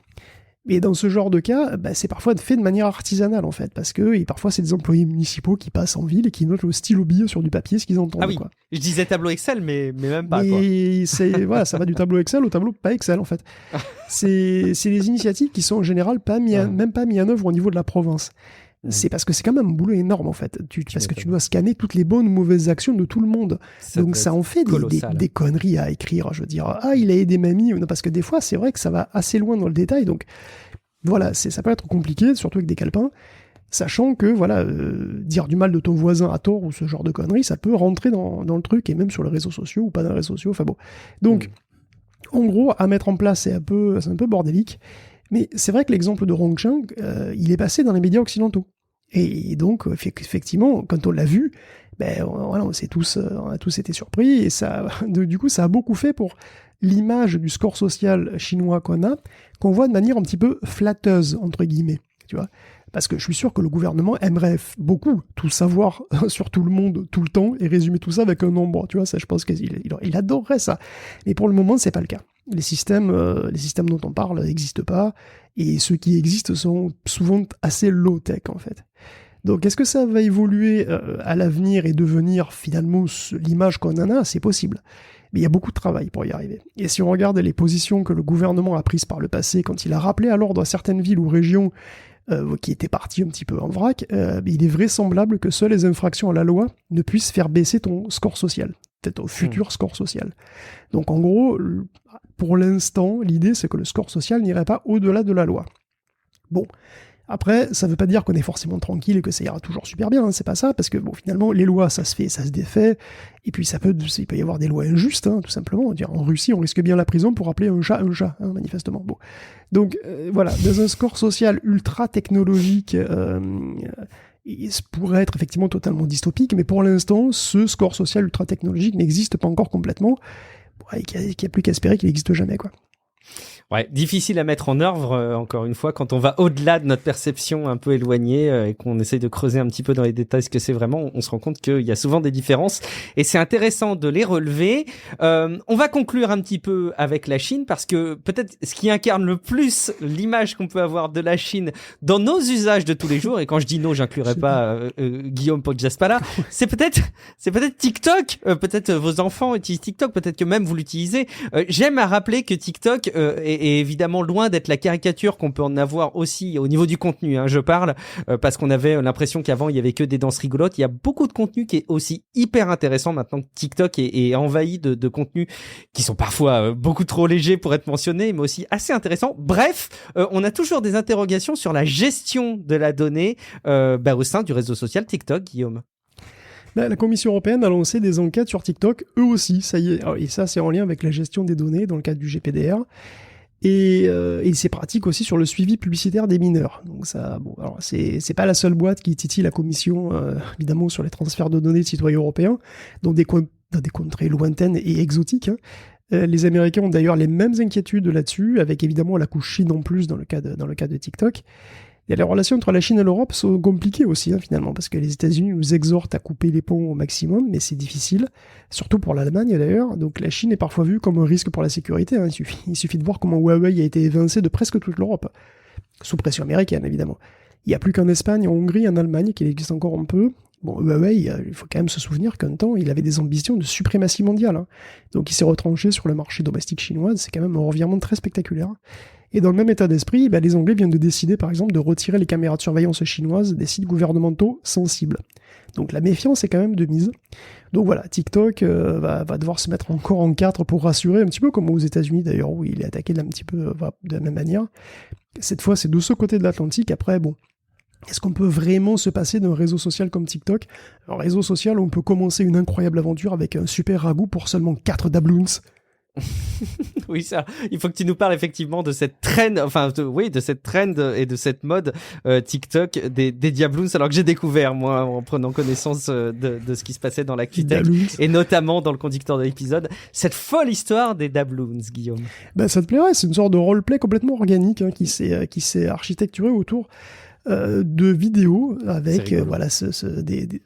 Et dans ce genre de cas, c'est parfois fait de manière artisanale en fait, parce que parfois c'est des employés municipaux qui passent en ville et qui notent le stylo bille sur du papier ce qu'ils entendent. Ah oui, quoi. Je disais tableau Excel, mais même pas. Et voilà, ça va du tableau Excel au tableau pas Excel en fait. C'est des initiatives qui sont en général même pas mis en œuvre au niveau de la province. C'est parce que c'est quand même un boulot énorme en fait, parce que tu dois scanner toutes les bonnes ou mauvaises actions de tout le monde. Donc ça en fait des conneries à écrire, je veux dire, il a aidé mamie, parce que des fois c'est vrai que ça va assez loin dans le détail, donc voilà, ça peut être compliqué, surtout avec des calepins, sachant que voilà, dire du mal de ton voisin à tort ou ce genre de conneries, ça peut rentrer dans le truc, et même sur les réseaux sociaux ou pas dans les réseaux sociaux, enfin bon. Donc, en gros, à mettre en place, c'est un peu bordélique. Mais c'est vrai que l'exemple de Rongsheng, il est passé dans les médias occidentaux. Et donc, effectivement, quand on l'a vu, voilà, on a tous été surpris, et du coup, ça a beaucoup fait pour l'image du score social chinois qu'on voit de manière un petit peu flatteuse, entre guillemets, tu vois. Parce que je suis sûr que le gouvernement aimerait beaucoup tout savoir sur tout le monde, tout le temps, et résumer tout ça avec un nombre, tu vois. Ça, je pense qu'il adorerait ça. Mais pour le moment, c'est pas le cas. Les systèmes dont on parle n'existent pas, et ceux qui existent sont souvent assez low-tech, en fait. Donc, est-ce que ça va évoluer à l'avenir et devenir finalement l'image qu'on en a? C'est possible. Mais il y a beaucoup de travail pour y arriver. Et si on regarde les positions que le gouvernement a prises par le passé, quand il a rappelé à l'ordre certaines villes ou régions qui étaient parties un petit peu en vrac, il est vraisemblable que seules les infractions à la loi ne puissent faire baisser ton score social, peut-être au futur score social. Donc en gros, pour l'instant, l'idée c'est que le score social n'irait pas au-delà de la loi. Bon. Après, ça veut pas dire qu'on est forcément tranquille et que ça ira toujours super bien, hein, c'est pas ça, parce que bon, finalement, les lois, ça se fait, ça se défait, et puis il peut y avoir des lois injustes, hein, tout simplement. En Russie, on risque bien la prison pour appeler un chat, hein, manifestement. Bon. Donc, voilà, dans un score social ultra technologique, il pourrait être effectivement totalement dystopique, mais pour l'instant, ce score social ultra technologique n'existe pas encore complètement, et qu'il n'y a plus qu'à espérer qu'il n'existe jamais, quoi. Ouais, difficile à mettre en œuvre, encore une fois, quand on va au-delà de notre perception un peu éloignée et qu'on essaye de creuser un petit peu dans les détails ce que c'est vraiment, on se rend compte qu'il y a souvent des différences et c'est intéressant de les relever. On va conclure un petit peu avec la Chine parce que peut-être ce qui incarne le plus l'image qu'on peut avoir de la Chine dans nos usages de tous les jours, et quand je dis nos, j'inclurai pas Guillaume Podjaspala, c'est peut-être TikTok, peut-être vos enfants utilisent TikTok, peut-être que même vous l'utilisez. J'aime à rappeler que TikTok est évidemment loin d'être la caricature qu'on peut en avoir aussi au niveau du contenu, hein, je parle, parce qu'on avait l'impression qu'avant il y avait que des danses rigolotes. Il y a beaucoup de contenu qui est aussi hyper intéressant maintenant que TikTok est envahi de contenus qui sont parfois beaucoup trop légers pour être mentionnés, mais aussi assez intéressants. Bref, on a toujours des interrogations sur la gestion de la donnée au sein du réseau social TikTok, Guillaume. La Commission européenne a lancé des enquêtes sur TikTok, eux aussi, ça y est. Et ça, c'est en lien avec la gestion des données dans le cadre du GPDR. Et c'est pratique aussi sur le suivi publicitaire des mineurs. Donc ça, bon, alors c'est pas la seule boîte qui titille la Commission, évidemment, sur les transferts de données de citoyens européens. Donc des dans des contrées lointaines et exotiques. Hein. Les Américains ont d'ailleurs les mêmes inquiétudes là-dessus, avec évidemment la couche Chine en plus dans le cas de TikTok. Et les relations entre la Chine et l'Europe sont compliquées aussi, hein, finalement, parce que les États-Unis nous exhortent à couper les ponts au maximum, mais c'est difficile, surtout pour l'Allemagne d'ailleurs. Donc la Chine est parfois vue comme un risque pour la sécurité. Hein. Il suffit de voir comment Huawei a été évincé de presque toute l'Europe, sous pression américaine évidemment. Il n'y a plus qu'en Espagne, en Hongrie, en Allemagne, qu'il existe encore un peu. Bon, Huawei, il faut quand même se souvenir qu'un temps, il avait des ambitions de suprématie mondiale. Hein. Donc il s'est retranché sur le marché domestique chinois, c'est quand même un revirement très spectaculaire. Et dans le même état d'esprit, les Anglais viennent de décider, par exemple, de retirer les caméras de surveillance chinoises des sites gouvernementaux sensibles. Donc la méfiance est quand même de mise. Donc voilà, TikTok va devoir se mettre encore en 4 pour rassurer, un petit peu comme aux États-Unis d'ailleurs, où il est attaqué d'un petit peu de la même manière. Cette fois, c'est de ce côté de l'Atlantique. Après, bon, est-ce qu'on peut vraiment se passer d'un réseau social comme TikTok ? Un réseau social où on peut commencer une incroyable aventure avec un super ragoût pour seulement 4 doubloons. Oui, ça. Il faut que tu nous parles effectivement de cette trend, de cette trend et de cette mode TikTok des Diabloons, alors que j'ai découvert moi en prenant connaissance de ce qui se passait dans l'actu tech et notamment dans le conducteur de l'épisode, cette folle histoire des Diabloons, Guillaume. Ça te plairait, c'est une sorte de roleplay complètement organique hein, qui s'est architecturé autour de vidéos avec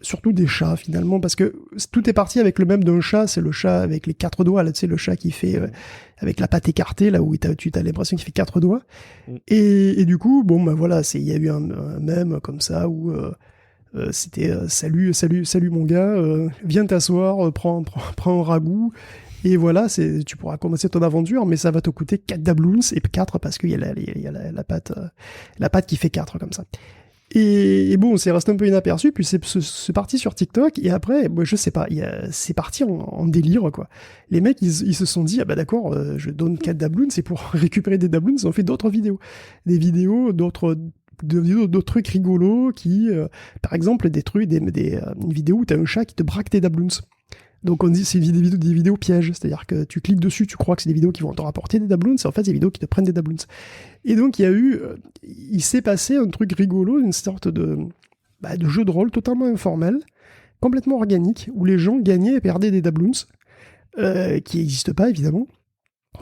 surtout des chats finalement, parce que tout est parti avec le même d'un chat, c'est le chat avec les 4 doigts là, tu sais, le chat qui fait avec la patte écartée là où tu as l'impression qu'il fait 4 doigts et du coup il y a eu un mème comme ça où c'était salut mon gars, viens t'asseoir, prends un ragoût. Et voilà, tu pourras commencer ton aventure, mais ça va te coûter 4 doubloons, et 4 parce qu'il y a la patte qui fait 4 comme ça. Et bon, c'est resté un peu inaperçu, puis c'est parti sur TikTok, et après, je sais pas, c'est parti en délire, quoi. Les mecs, ils se sont dit, d'accord, je donne 4 doubloons, c'est pour récupérer des doubloons, ils ont fait d'autres vidéos. Des vidéos, d'autres trucs rigolos qui, par exemple, une vidéo où t'as un chat qui te braque tes doubloons. Donc on dit c'est des vidéos pièges, c'est-à-dire que tu cliques dessus, tu crois que c'est des vidéos qui vont te rapporter des doubloons, c'est en fait des vidéos qui te prennent des doubloons. Et donc il s'est passé un truc rigolo, une sorte de jeu de rôle totalement informel, complètement organique, où les gens gagnaient et perdaient des doubloons, qui n'existent pas évidemment,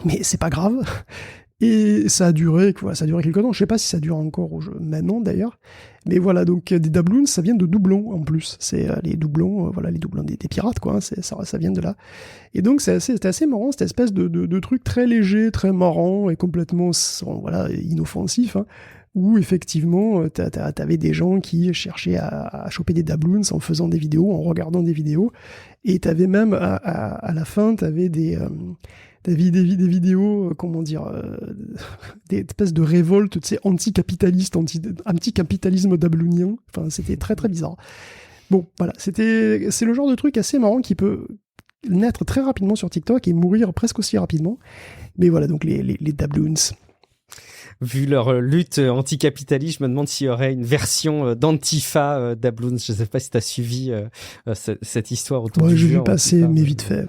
mais c'est pas grave. Et ça a duré quelques temps. Je sais pas si ça dure encore maintenant d'ailleurs. Mais voilà, donc des doubloons, ça vient de doublons en plus. C'est les doublons, les doublons des pirates, quoi. Hein, ça vient de là. Et donc c'était assez marrant, cette espèce de truc très léger, très marrant et complètement inoffensif. Hein, où effectivement, t'avais des gens qui cherchaient à choper des doubloons en faisant des vidéos, en regardant des vidéos. Et t'avais même, à la fin, t'avais des vidéos, des espèces de révoltes, tu sais, anticapitalistes, anticapitalisme dablounien. Enfin, c'était très très bizarre. Bon, voilà, c'est le genre de truc assez marrant qui peut naître très rapidement sur TikTok et mourir presque aussi rapidement. Mais voilà, donc les doubloons. Vu leur lutte anticapitaliste, je me demande s'il y aurait une version d'Antifa doubloons. Je ne sais pas si tu as suivi cette histoire autour du jeu. J'ai vu passer, mais vite fait.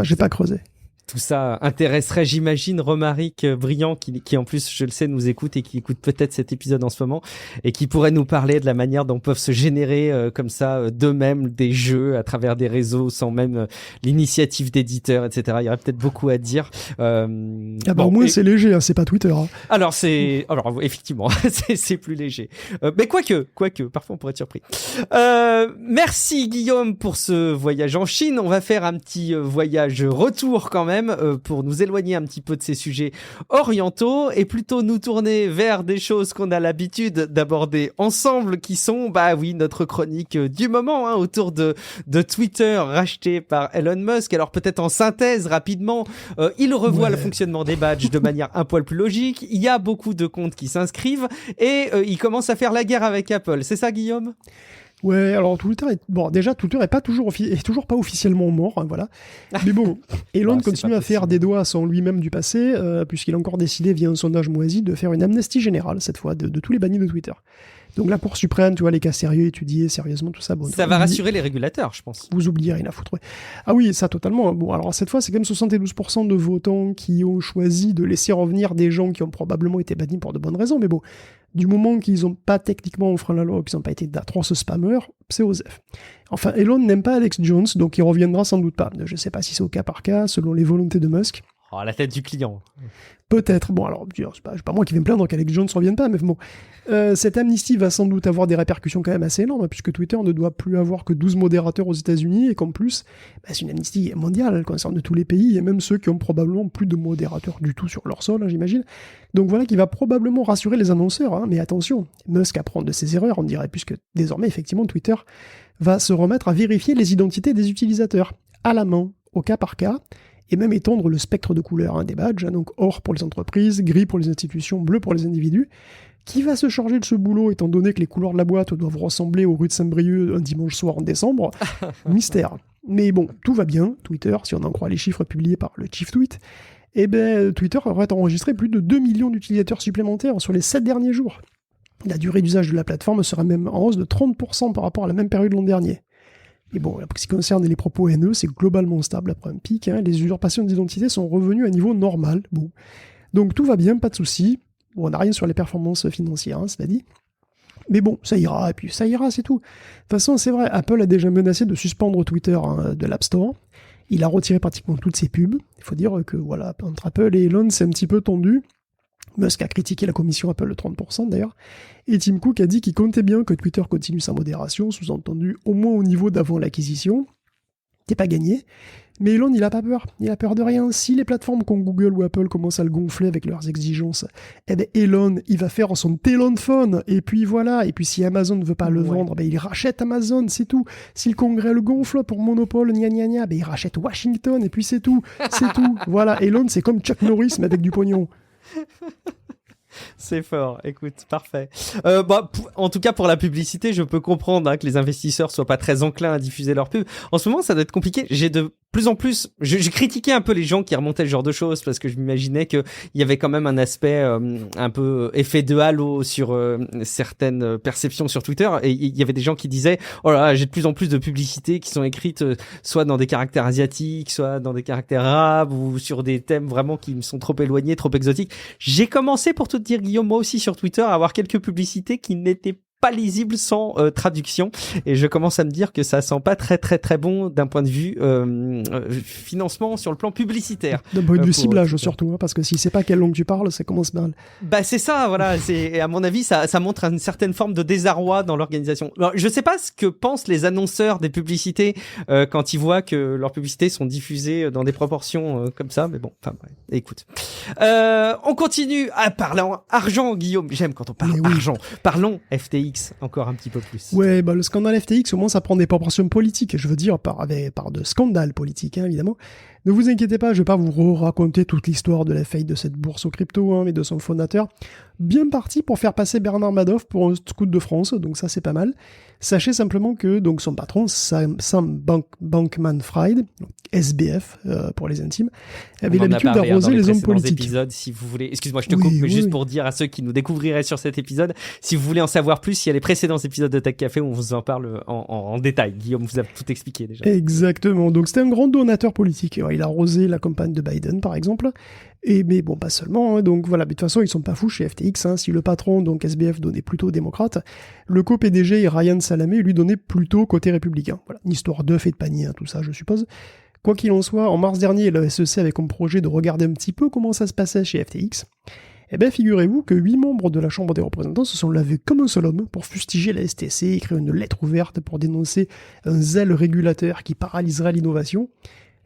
J'ai pas creusé. Tout ça intéresserait, j'imagine, Romaric Briand, qui en plus, je le sais, nous écoute et qui écoute peut-être cet épisode en ce moment et qui pourrait nous parler de la manière dont peuvent se générer comme ça d'eux-mêmes des jeux à travers des réseaux sans même l'initiative d'éditeurs, etc. Il y aurait peut-être beaucoup à dire. Au moins c'est léger, hein, c'est pas Twitter. Hein. Alors effectivement, c'est plus léger. Mais quoique, parfois on pourrait être surpris. Merci Guillaume pour ce voyage en Chine. On va faire un petit voyage retour quand même. Pour nous éloigner un petit peu de ces sujets orientaux et plutôt nous tourner vers des choses qu'on a l'habitude d'aborder ensemble, qui sont, notre chronique du moment, hein, autour de Twitter racheté par Elon Musk. Alors peut-être en synthèse rapidement, il revoit le fonctionnement des badges de manière un poil plus logique. Il y a beaucoup de comptes qui s'inscrivent et il commence à faire la guerre avec Apple. C'est ça, Guillaume ? Ouais, alors Twitter est toujours pas officiellement mort, hein, voilà. Mais bon, Elon continue à faire des doigts sans lui-même du passé, puisqu'il a encore décidé via un sondage moisi de faire une amnistie générale cette fois de tous les bannis de Twitter. Donc la Cour suprême, tu vois, les cas sérieux étudiés, sérieusement, tout ça. Bon, ça va rassurer les régulateurs, je pense. Vous oubliez rien à foutre. Ouais. Ah oui, ça totalement. Bon, alors cette fois, c'est quand même 72% de votants qui ont choisi de laisser revenir des gens qui ont probablement été bannis pour de bonnes raisons. Mais bon, du moment qu'ils n'ont pas techniquement enfreint la loi, qu'ils n'ont pas été d'atroces spammers, c'est osef. Enfin, Elon n'aime pas Alex Jones, donc il reviendra sans doute pas. Je ne sais pas si c'est au cas par cas, selon les volontés de Musk. Oh, la tête du client. Peut-être. Bon, alors, c'est pas moi qui vais me plaindre qu'Alex Jones ne revienne pas, mais bon. Cette amnistie va sans doute avoir des répercussions quand même assez énormes, puisque Twitter ne doit plus avoir que 12 modérateurs aux États-Unis, et qu'en plus, c'est une amnistie mondiale, elle concerne tous les pays, et même ceux qui ont probablement plus de modérateurs du tout sur leur sol, hein, j'imagine. Donc voilà qui va probablement rassurer les annonceurs, hein, mais attention, Musk apprend de ses erreurs, on dirait, puisque désormais, effectivement, Twitter va se remettre à vérifier les identités des utilisateurs, à la main, au cas par cas, et même étendre le spectre de couleurs des badges, hein, donc or pour les entreprises, gris pour les institutions, bleu pour les individus. Qui va se charger de ce boulot, étant donné que les couleurs de la boîte doivent ressembler aux rues de Saint-Brieuc un dimanche soir en décembre? Mystère. Mais bon, tout va bien. Twitter, si on en croit les chiffres publiés par le Chief Tweet, Twitter aurait enregistré plus de 2 millions d'utilisateurs supplémentaires sur les 7 derniers jours. La durée d'usage de la plateforme sera même en hausse de 30% par rapport à la même période l'an dernier. Et bon, pour ce qui concerne les propos haineux, c'est globalement stable après un pic. Hein. Les usurpations d'identité sont revenues à un niveau normal. Bon. Donc tout va bien, pas de soucis. Bon, on n'a rien sur les performances financières, hein, cela dit. Mais bon, ça ira, et puis ça ira, c'est tout. De toute façon, c'est vrai, Apple a déjà menacé de suspendre Twitter de l'App Store. Il a retiré pratiquement toutes ses pubs. Il faut dire que, voilà, entre Apple et Elon, c'est un petit peu tendu. Musk a critiqué la commission Apple de 30% d'ailleurs. Et Tim Cook a dit qu'il comptait bien que Twitter continue sa modération, sous-entendu au moins au niveau d'avant l'acquisition. C'est pas gagné. Mais Elon, il a pas peur. Il a peur de rien. Si les plateformes comme Google ou Apple commencent à le gonfler avec leurs exigences, Elon, il va faire son téléphone. Et puis voilà. Et puis si Amazon ne veut pas le vendre, il rachète Amazon, c'est tout. Si le Congrès le gonfle pour monopole, il rachète Washington. Et puis c'est tout. C'est tout. Voilà. Elon, c'est comme Chuck Norris, mais avec du pognon. C'est fort, écoute, parfait. En tout cas, pour la publicité, je peux comprendre que les investisseurs soient pas très enclins à diffuser leur pub. En ce moment, ça doit être compliqué. J'ai de plus en plus, j'ai critiqué un peu les gens qui remontaient ce genre de choses parce que je m'imaginais qu'il y avait quand même un aspect un peu effet de halo sur certaines perceptions sur Twitter, et il y avait des gens qui disaient oh là, j'ai de plus en plus de publicités qui sont écrites soit dans des caractères asiatiques, soit dans des caractères arabes ou sur des thèmes vraiment qui me sont trop éloignés, trop exotiques. J'ai commencé, pour tout te dire, Guillaume, moi aussi sur Twitter, à avoir quelques publicités qui n'étaient pas lisible sans traduction, et je commence à me dire que ça sent pas très très très bon d'un point de vue financement sur le plan publicitaire. D'un point de vue ciblage surtout, hein, parce que si c'est pas quelle langue tu parles, ça commence mal. C'est ça, voilà. Et à mon avis, ça montre une certaine forme de désarroi dans l'organisation. Alors, je sais pas ce que pensent les annonceurs des publicités quand ils voient que leurs publicités sont diffusées dans des proportions comme ça, mais bon, enfin bref, écoute. On continue à parler argent, Guillaume. J'aime quand on parle argent. Parlons FTX encore un petit peu plus. Ouais, le scandale FTX, au moins ça prend des proportions politiques, je veux dire, par de scandales politiques, hein, évidemment. Ne vous inquiétez pas, je vais pas vous raconter toute l'histoire de la faillite de cette bourse aux crypto, hein, mais de son fondateur. Bien parti pour faire passer Bernard Madoff pour un scout de France, donc ça c'est pas mal. Sachez simplement que donc son patron, Sam Bankman-Fried, SBF pour les intimes, avait l'habitude d'arroser les hommes politiques. Épisodes, si vous voulez, excuse-moi, je te coupe, mais juste pour dire à ceux qui nous découvriraient sur cet épisode, si vous voulez en savoir plus, il y a les précédents épisodes de Tech Café où on vous en parle en détail. Guillaume vous a tout expliqué déjà. Exactement, donc c'était un grand donateur politique. Il a arrosé la campagne de Biden par exemple, mais bon, pas seulement, hein, donc voilà, mais de toute façon ils sont pas fous chez FTX, hein. Si le patron, donc SBF, donnait plutôt démocrate, le co-PDG Ryan Salamé lui donnait plutôt côté républicain. Voilà, une histoire d'œuf et de panier, hein, tout ça je suppose. Quoi qu'il en soit, en mars dernier, le SEC avait comme projet de regarder un petit peu comment ça se passait chez FTX. Figurez-vous que 8 membres de la Chambre des représentants se sont lavés comme un seul homme pour fustiger la STC, écrire une lettre ouverte pour dénoncer un zèle régulateur qui paralyserait l'innovation.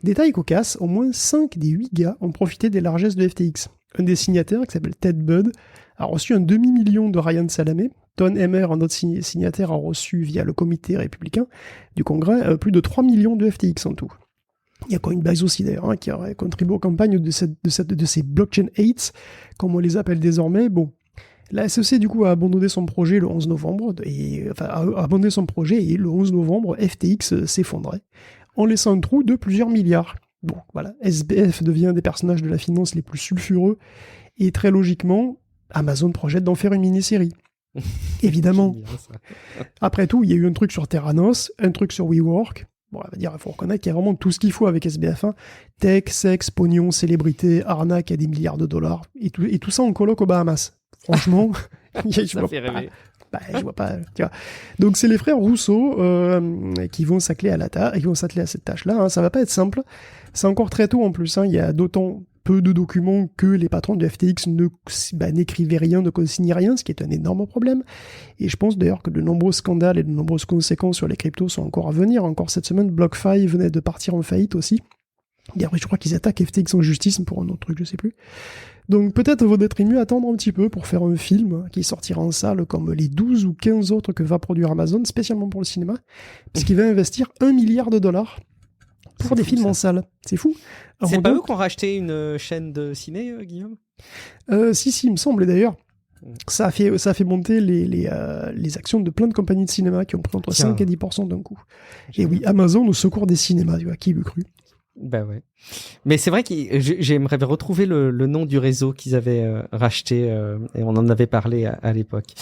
Détail cocasse, au moins 5 des 8 gars ont profité des largesses de FTX. Un des signataires, qui s'appelle Ted Budd, a reçu un demi-million de Ryan Salamé. Ton Emmer, un autre signataire, a reçu via le comité républicain du Congrès plus de 3 millions de FTX en tout. Il y a quoi une base aussi d'ailleurs, hein, qui aurait contribué aux campagnes de ces blockchain hates, comme on les appelle désormais. Bon, la SEC du coup a abandonné son projet le 11 novembre, et le 11 novembre, FTX s'effondrait, en laissant un trou de plusieurs milliards. Bon, voilà, SBF devient un des personnages de la finance les plus sulfureux, et très logiquement, Amazon projette d'en faire une mini-série. Évidemment. J'aime bien ça. Après tout, il y a eu un truc sur Theranos, un truc sur WeWork. Bon, on va dire, il faut reconnaître qu'il y a vraiment tout ce qu'il faut avec SBF1. Tech, sexe, pognon, célébrité, arnaque à des milliards de dollars. Et tout ça en coloc aux Bahamas. Franchement, Ça fait rêver. je vois pas, tu vois. Donc c'est les frères Rousseau qui vont s'atteler à cette tâche-là. Hein. Ça va pas être simple. C'est encore très tôt en plus. Hein. Il y a d'autant peu de documents que les patrons de FTX n'écrivaient rien, ne consignaient rien, ce qui est un énorme problème. Et je pense d'ailleurs que de nombreux scandales et de nombreuses conséquences sur les cryptos sont encore à venir. Encore cette semaine, BlockFi venait de partir en faillite aussi. D'ailleurs, je crois qu'ils attaquent FTX en justice pour un autre truc, je sais plus. Donc peut-être vaudrait-il mieux attendre un petit peu pour faire un film qui sortira en salle comme les 12 ou 15 autres que va produire Amazon, spécialement pour le cinéma, parce qu'il va investir $1 milliard pour des films en salle. C'est fou. Alors, c'est pas eux qui ont racheté une chaîne de ciné, Guillaume ? Si, il me semble. Et d'ailleurs, ça a fait monter les actions de plein de compagnies de cinéma qui ont pris entre 5 et 10% d'un coup. Et oui, Amazon au secours des cinémas, tu vois, qui l'eût cru ? Bah ouais. Mais c'est vrai que j'aimerais retrouver le nom du réseau qu'ils avaient racheté et on en avait parlé à l'époque.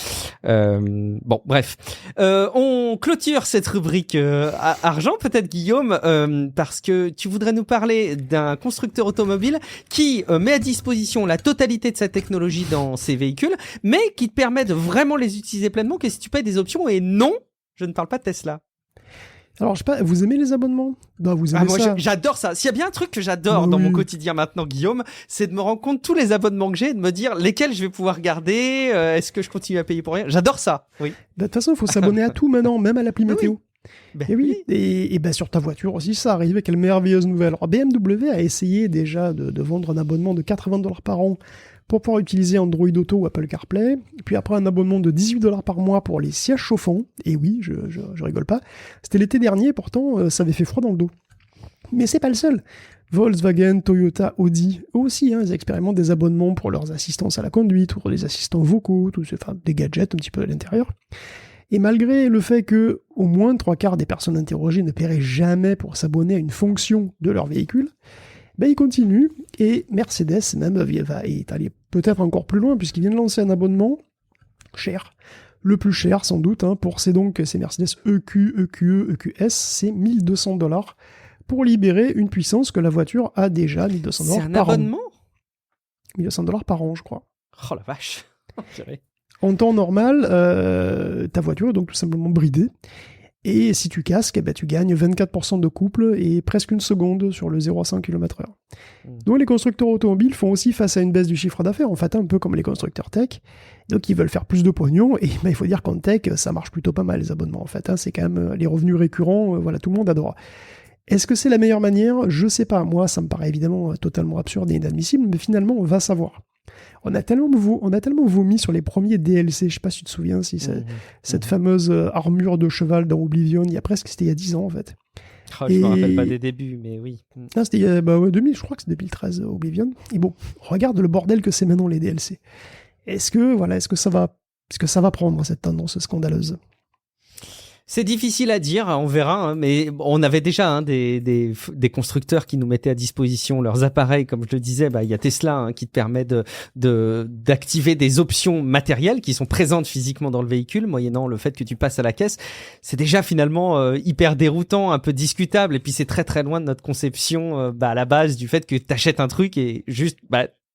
Bon, bref. On clôture cette rubrique argent, peut-être Guillaume, parce que tu voudrais nous parler d'un constructeur automobile qui met à disposition la totalité de sa technologie dans ses véhicules, mais qui te permet de vraiment les utiliser pleinement que si tu payes des options. Et non, je ne parle pas de Tesla. Alors, je sais pas, vous aimez les abonnements ? Bah, vous aimez moi, ça. j'adore ça. S'il y a bien un truc que j'adore dans mon quotidien maintenant, Guillaume, c'est de me rendre compte tous les abonnements que j'ai et de me dire lesquels je vais pouvoir garder, est-ce que je continue à payer pour rien ? J'adore ça, oui. Bah, de toute façon, il faut s'abonner à tout maintenant, même à l'appli météo. Ben et oui, et ben sur ta voiture aussi, ça arrive. Quelle merveilleuse nouvelle. Alors, BMW a essayé déjà de vendre un abonnement de $80 par an pour pouvoir utiliser Android Auto ou Apple CarPlay, puis après un abonnement de $18 par mois pour les sièges chauffants, et oui, je rigole pas, c'était l'été dernier, pourtant ça avait fait froid dans le dos. Mais c'est pas le seul. Volkswagen, Toyota, Audi, eux aussi, hein, ils expérimentent des abonnements pour leurs assistances à la conduite, pour les assistants vocaux, des gadgets un petit peu à l'intérieur. Et malgré le fait que au moins 3/4 des personnes interrogées ne paieraient jamais pour s'abonner à une fonction de leur véhicule, il continue, et Mercedes même est allé peut-être encore plus loin, puisqu'il vient de lancer un abonnement cher, le plus cher sans doute, hein, pour ces Mercedes EQ, EQE, EQS, c'est $1 200 pour libérer une puissance que la voiture a déjà, $1 200 par an. C'est un abonnement ? $1 par an, je crois. Oh la vache. En temps normal, ta voiture est donc tout simplement bridée. Et si tu casques, tu gagnes 24% de couple et presque une seconde sur le 0 à 100 km/h. Donc les constructeurs automobiles font aussi face à une baisse du chiffre d'affaires, en fait, un peu comme les constructeurs tech. Donc ils veulent faire plus de pognon, et il faut dire qu'en tech, ça marche plutôt pas mal les abonnements, en fait. Hein, c'est quand même les revenus récurrents, tout le monde adore. Est-ce que c'est la meilleure manière ? Je sais pas. Moi, ça me paraît évidemment totalement absurde et inadmissible, mais finalement, on va savoir. On a tellement vomi sur les premiers DLC, je sais pas si tu te souviens, cette fameuse armure de cheval dans Oblivion, c'était il y a 10 ans en fait. Je me rappelle pas des débuts, mais oui. Non, c'était 2000, je crois que c'est 2013 Oblivion. Et bon, regarde le bordel que c'est maintenant les DLC. Est-ce que ça va prendre cette tendance scandaleuse ? C'est difficile à dire, on verra, hein, mais on avait déjà des constructeurs qui nous mettaient à disposition leurs appareils, comme je le disais, il y a Tesla qui te permet d'activer des options matérielles qui sont présentes physiquement dans le véhicule, moyennant le fait que tu passes à la caisse. C'est déjà finalement hyper déroutant, un peu discutable, et puis c'est très très loin de notre conception à la base du fait que t'achètes un truc et juste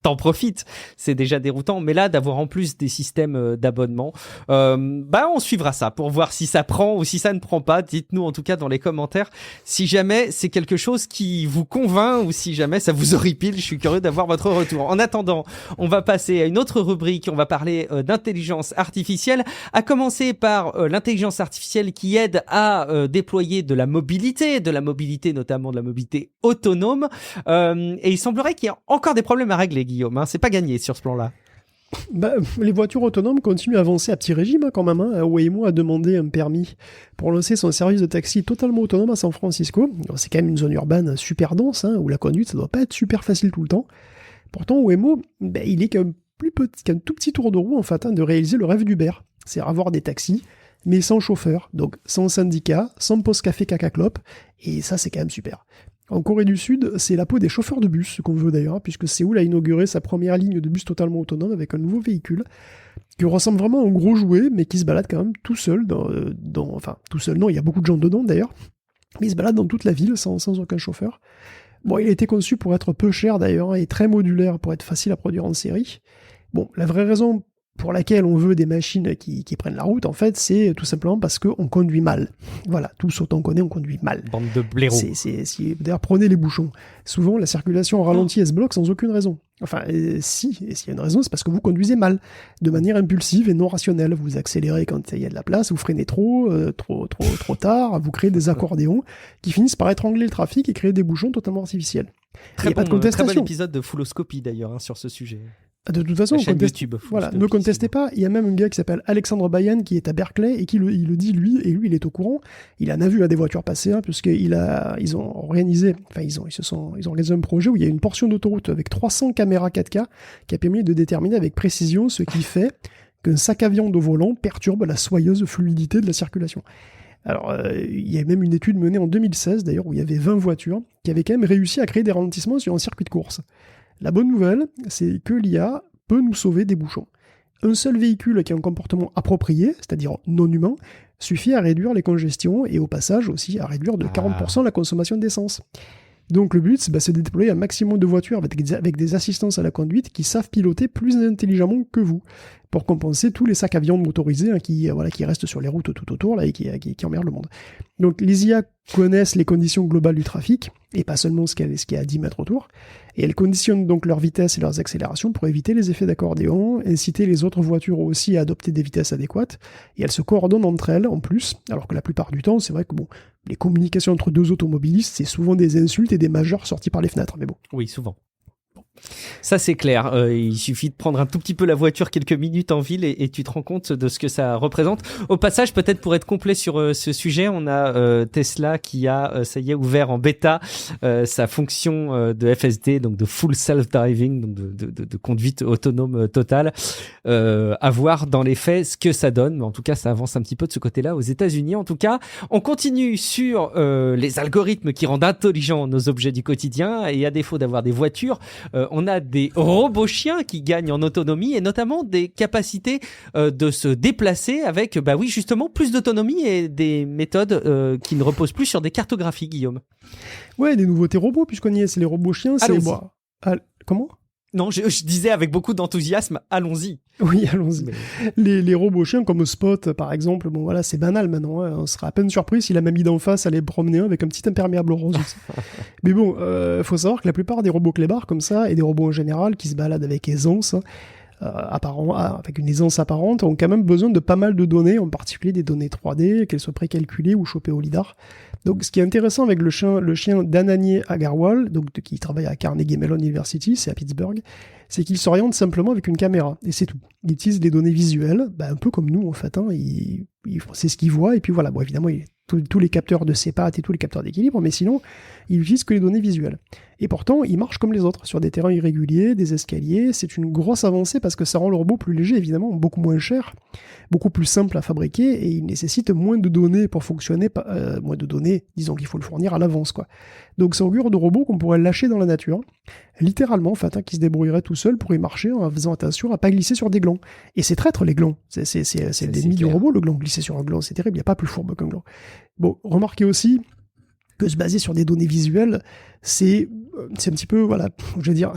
t'en profites, c'est déjà déroutant, mais là d'avoir en plus des systèmes d'abonnement, on suivra ça pour voir si ça prend ou si ça ne prend pas. Dites-nous en tout cas dans les commentaires si jamais c'est quelque chose qui vous convainc ou si jamais ça vous horripile. Je suis curieux d'avoir votre retour. En attendant, on va passer à une autre rubrique, on va parler d'intelligence artificielle, à commencer par l'intelligence artificielle qui aide à déployer de la mobilité notamment de la mobilité autonome, et il semblerait qu'il y a encore des problèmes à régler, Guillaume, hein, c'est pas gagné sur ce plan-là. Les voitures autonomes continuent à avancer à petit régime quand même. Hein. Waymo a demandé un permis pour lancer son service de taxi totalement autonome à San Francisco. C'est quand même une zone urbaine super dense, où la conduite ça doit pas être super facile tout le temps. Pourtant Waymo, il est qu'un tout petit tour de roue en fait, de réaliser le rêve d'Uber. C'est avoir des taxis, mais sans chauffeur, donc sans syndicat, sans pause café caca clope, et ça c'est quand même super. En Corée du Sud, c'est la peau des chauffeurs de bus, ce qu'on veut d'ailleurs, puisque Séoul a inauguré sa première ligne de bus totalement autonome avec un nouveau véhicule qui ressemble vraiment à un gros jouet, mais qui se balade quand même tout seul enfin, tout seul, non, il y a beaucoup de gens dedans d'ailleurs, mais il se balade dans toute la ville sans aucun chauffeur. Bon, il a été conçu pour être peu cher d'ailleurs, et très modulaire pour être facile à produire en série. Bon, la vraie raison pour laquelle on veut des machines qui prennent la route, en fait, c'est tout simplement parce qu'on conduit mal. Voilà, tous autant on connaît, on conduit mal. Bande de blaireaux. D'ailleurs, prenez les bouchons. Souvent, la circulation au ralenti, elle se bloque sans aucune raison. Enfin, s'il y a une raison, c'est parce que vous conduisez mal, de manière impulsive et non rationnelle. Vous accélérez quand il y a de la place, vous freinez trop tard, vous créez des accordéons qui finissent par étrangler le trafic et créer des bouchons totalement artificiels. Très bon épisode de Fulloscopie d'ailleurs sur ce sujet. De toute façon, YouTube, ne contestez pas. Il y a même un gars qui s'appelle Alexandre Bayan qui est à Berkeley et il le dit lui, et lui il est au courant. Il en a vu des voitures passer, puisqu'ils ont organisé un projet où il y a une portion d'autoroute avec 300 caméras 4K qui a permis de déterminer avec précision ce qui fait qu'un sac à viande au volant perturbe la soyeuse fluidité de la circulation. Alors, il y a même une étude menée en 2016 d'ailleurs où il y avait 20 voitures qui avaient quand même réussi à créer des ralentissements sur un circuit de course. La bonne nouvelle, c'est que l'IA peut nous sauver des bouchons. Un seul véhicule qui a un comportement approprié, c'est-à-dire non humain, suffit à réduire les congestions et au passage aussi à réduire de 40% la consommation d'essence. Donc le but, c'est de déployer un maximum de voitures avec des assistances à la conduite qui savent piloter plus intelligemment que vous, pour compenser tous les sacs à viande motorisés qui restent sur les routes tout autour là, et qui emmerdent le monde. Donc les IA connaissent les conditions globales du trafic, et pas seulement ce qu'il y a à 10 mètres autour, et elles conditionnent donc leur vitesse et leurs accélérations pour éviter les effets d'accordéon, inciter les autres voitures aussi à adopter des vitesses adéquates, et elles se coordonnent entre elles en plus, alors que la plupart du temps, c'est vrai que les communications entre deux automobilistes, c'est souvent des insultes et des majeurs sortis par les fenêtres, mais bon. Oui, souvent. Ça c'est clair, il suffit de prendre un tout petit peu la voiture quelques minutes en ville et tu te rends compte de ce que ça représente. Au passage, peut-être pour être complet sur ce sujet, on a Tesla qui a, ça y est, ouvert en bêta sa fonction de FSD, donc de Full Self-Driving, donc de conduite autonome totale. À voir dans les faits ce que ça donne, mais en tout cas ça avance un petit peu de ce côté-là aux États-Unis. En tout cas, on continue sur les algorithmes qui rendent intelligents nos objets du quotidien, et à défaut d'avoir des voitures, on a des robots chiens qui gagnent en autonomie et notamment des capacités de se déplacer avec, justement, plus d'autonomie et des méthodes qui ne reposent plus sur des cartographies, Guillaume. Ouais, des nouveautés robots, puisqu'on y est, c'est les robots chiens. Comment ? Non, je disais avec beaucoup d'enthousiasme, allons-y. Oui, allons-y. Les robots chiens comme Spot, par exemple, c'est banal maintenant. On sera à peine surpris si la mamie d'en face allait promener avec un petit imperméable rose aussi. Mais bon, faut savoir que la plupart des robots clébards comme ça, et des robots en général qui se baladent avec aisance, avec une aisance apparente, ont quand même besoin de pas mal de données, en particulier des données 3D, qu'elles soient précalculées ou chopées au lidar. Donc, ce qui est intéressant avec le chien d'Ananieh Agarwal, qui travaille à Carnegie Mellon University, c'est à Pittsburgh, c'est qu'il s'oriente simplement avec une caméra, et c'est tout. Il utilise des données visuelles, un peu comme nous en fait, c'est ce qu'il voit, et puis voilà, évidemment, il tous les capteurs de ses pattes et tous les capteurs d'équilibre, mais sinon, il n'utilise que les données visuelles. Et pourtant, il marche comme les autres, sur des terrains irréguliers, des escaliers. C'est une grosse avancée parce que ça rend le robot plus léger, évidemment, beaucoup moins cher, beaucoup plus simple à fabriquer, et il nécessite moins de données pour fonctionner, moins de données, disons qu'il faut le fournir à l'avance, quoi. Donc ça augure de robots qu'on pourrait lâcher dans la nature, littéralement, en fait, qui se débrouillerait tout seul pour y marcher en faisant attention à pas glisser sur des glands. Et c'est traître, les glands. C'est l'ennemi du robot, le gland. Glisser sur un gland, c'est terrible, il n'y a pas plus fourbe qu'un gland. Bon, remarquez aussi que se baser sur des données visuelles, c'est un petit peu,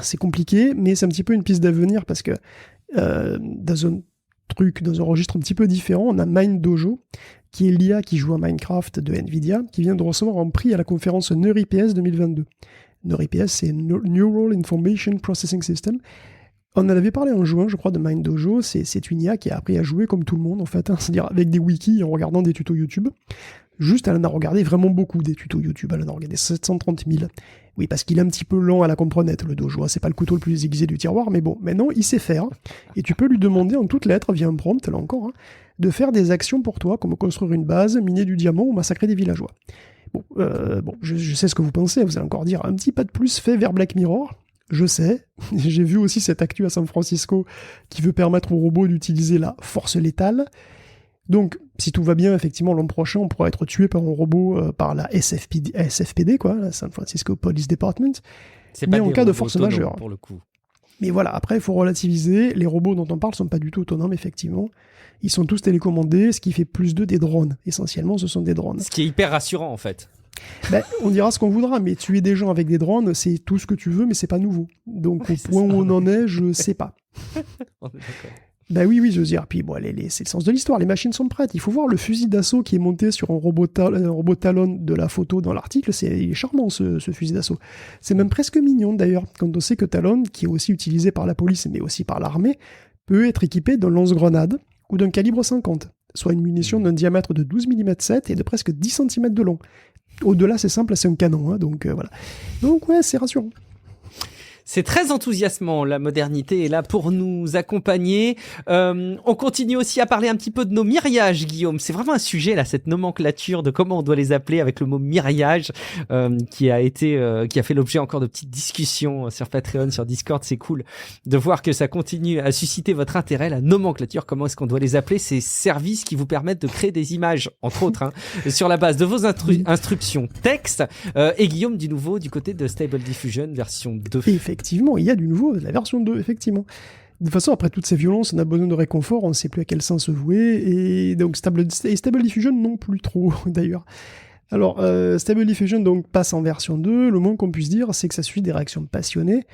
c'est compliqué, mais c'est un petit peu une piste d'avenir parce que dans un registre un petit peu différent, on a MindDojo, qui est l'IA qui joue à Minecraft de Nvidia, qui vient de recevoir un prix à la conférence NeurIPS 2022. NeurIPS, c'est Neural Information Processing System. On en avait parlé en juin, je crois, de MindDojo. C'est une IA qui a appris à jouer comme tout le monde, en fait, c'est-à-dire avec des wikis en regardant des tutos YouTube. Juste, elle en a regardé vraiment beaucoup des tutos YouTube. Elle en a regardé 730 000. Oui, parce qu'il est un petit peu lent à la comprenette, le dojo. C'est pas le couteau le plus aiguisé du tiroir, mais bon, maintenant, il sait faire. Et tu peux lui demander en toutes lettres, via un prompt, là encore, de faire des actions pour toi, comme construire une base, miner du diamant ou massacrer des villageois. Bon, je sais ce que vous pensez. Vous allez encore dire un petit pas de plus fait vers Black Mirror. Je sais. J'ai vu aussi cette actu à San Francisco qui veut permettre aux robots d'utiliser la force létale. Donc, si tout va bien, effectivement, l'an prochain, on pourra être tué par un robot, par la SFPD, quoi, la San Francisco Police Department. Mais en cas de force majeure. Pour le coup. Mais voilà, après, il faut relativiser. Les robots dont on parle ne sont pas du tout autonomes, effectivement. Ils sont tous télécommandés, ce qui fait plus d'eux des drones. Essentiellement, ce sont des drones. Ce qui est hyper rassurant, en fait. Ben, on dira ce qu'on voudra, mais tuer des gens avec des drones, c'est tout ce que tu veux, mais c'est pas nouveau. Donc, au point où on en est, je sais pas. On est d'accord. Ben oui, je veux dire. Puis bon, c'est le sens de l'histoire. Les machines sont prêtes. Il faut voir le fusil d'assaut qui est monté sur un robot Talon de la photo dans l'article. Il est charmant, ce fusil d'assaut. C'est même presque mignon, d'ailleurs, quand on sait que Talon, qui est aussi utilisé par la police, mais aussi par l'armée, peut être équipé d'un lance-grenade ou d'un calibre 50, soit une munition d'un diamètre de 12 mm 7 et de presque 10 cm de long. Au-delà, c'est simple, c'est un canon, hein, donc voilà. Donc ouais, c'est rassurant. C'est très enthousiasmant, la modernité est là pour nous accompagner. On continue aussi à parler un petit peu de nos miriages, Guillaume. C'est vraiment un sujet, là, cette nomenclature de comment on doit les appeler avec le mot miriage, qui a fait l'objet encore de petites discussions sur Patreon, sur Discord. C'est cool de voir que ça continue à susciter votre intérêt, la nomenclature, comment est-ce qu'on doit les appeler, ces services qui vous permettent de créer des images, entre autres, hein, sur la base de vos instructions texte. Et Guillaume, du nouveau, du côté de Stable Diffusion, version 2. Effectivement, il y a du nouveau, la version 2, effectivement. De toute façon, après toutes ces violences, on a besoin de réconfort, on ne sait plus à quel sens se vouer, et donc Stable Diffusion non plus trop, d'ailleurs. Alors, Stable Diffusion donc, passe en version 2, le moins qu'on puisse dire, c'est que ça suit des réactions passionnées.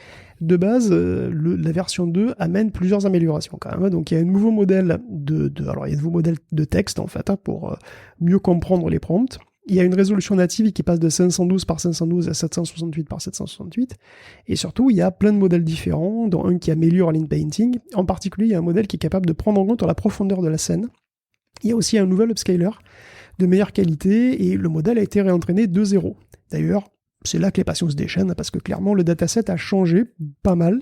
De base, la version 2 amène plusieurs améliorations quand même, donc il y a un nouveau modèle alors il y a un nouveau modèle de texte, en fait, hein, pour mieux comprendre les prompts. Il y a une résolution native qui passe de 512 par 512 à 768 par 768. Et surtout, il y a plein de modèles différents, dont un qui améliore l'inpainting. En particulier, il y a un modèle qui est capable de prendre en compte la profondeur de la scène. Il y a aussi un nouvel upscaler de meilleure qualité, et le modèle a été réentraîné de 0. D'ailleurs, c'est là que les passions se déchaînent, parce que clairement, le dataset a changé pas mal,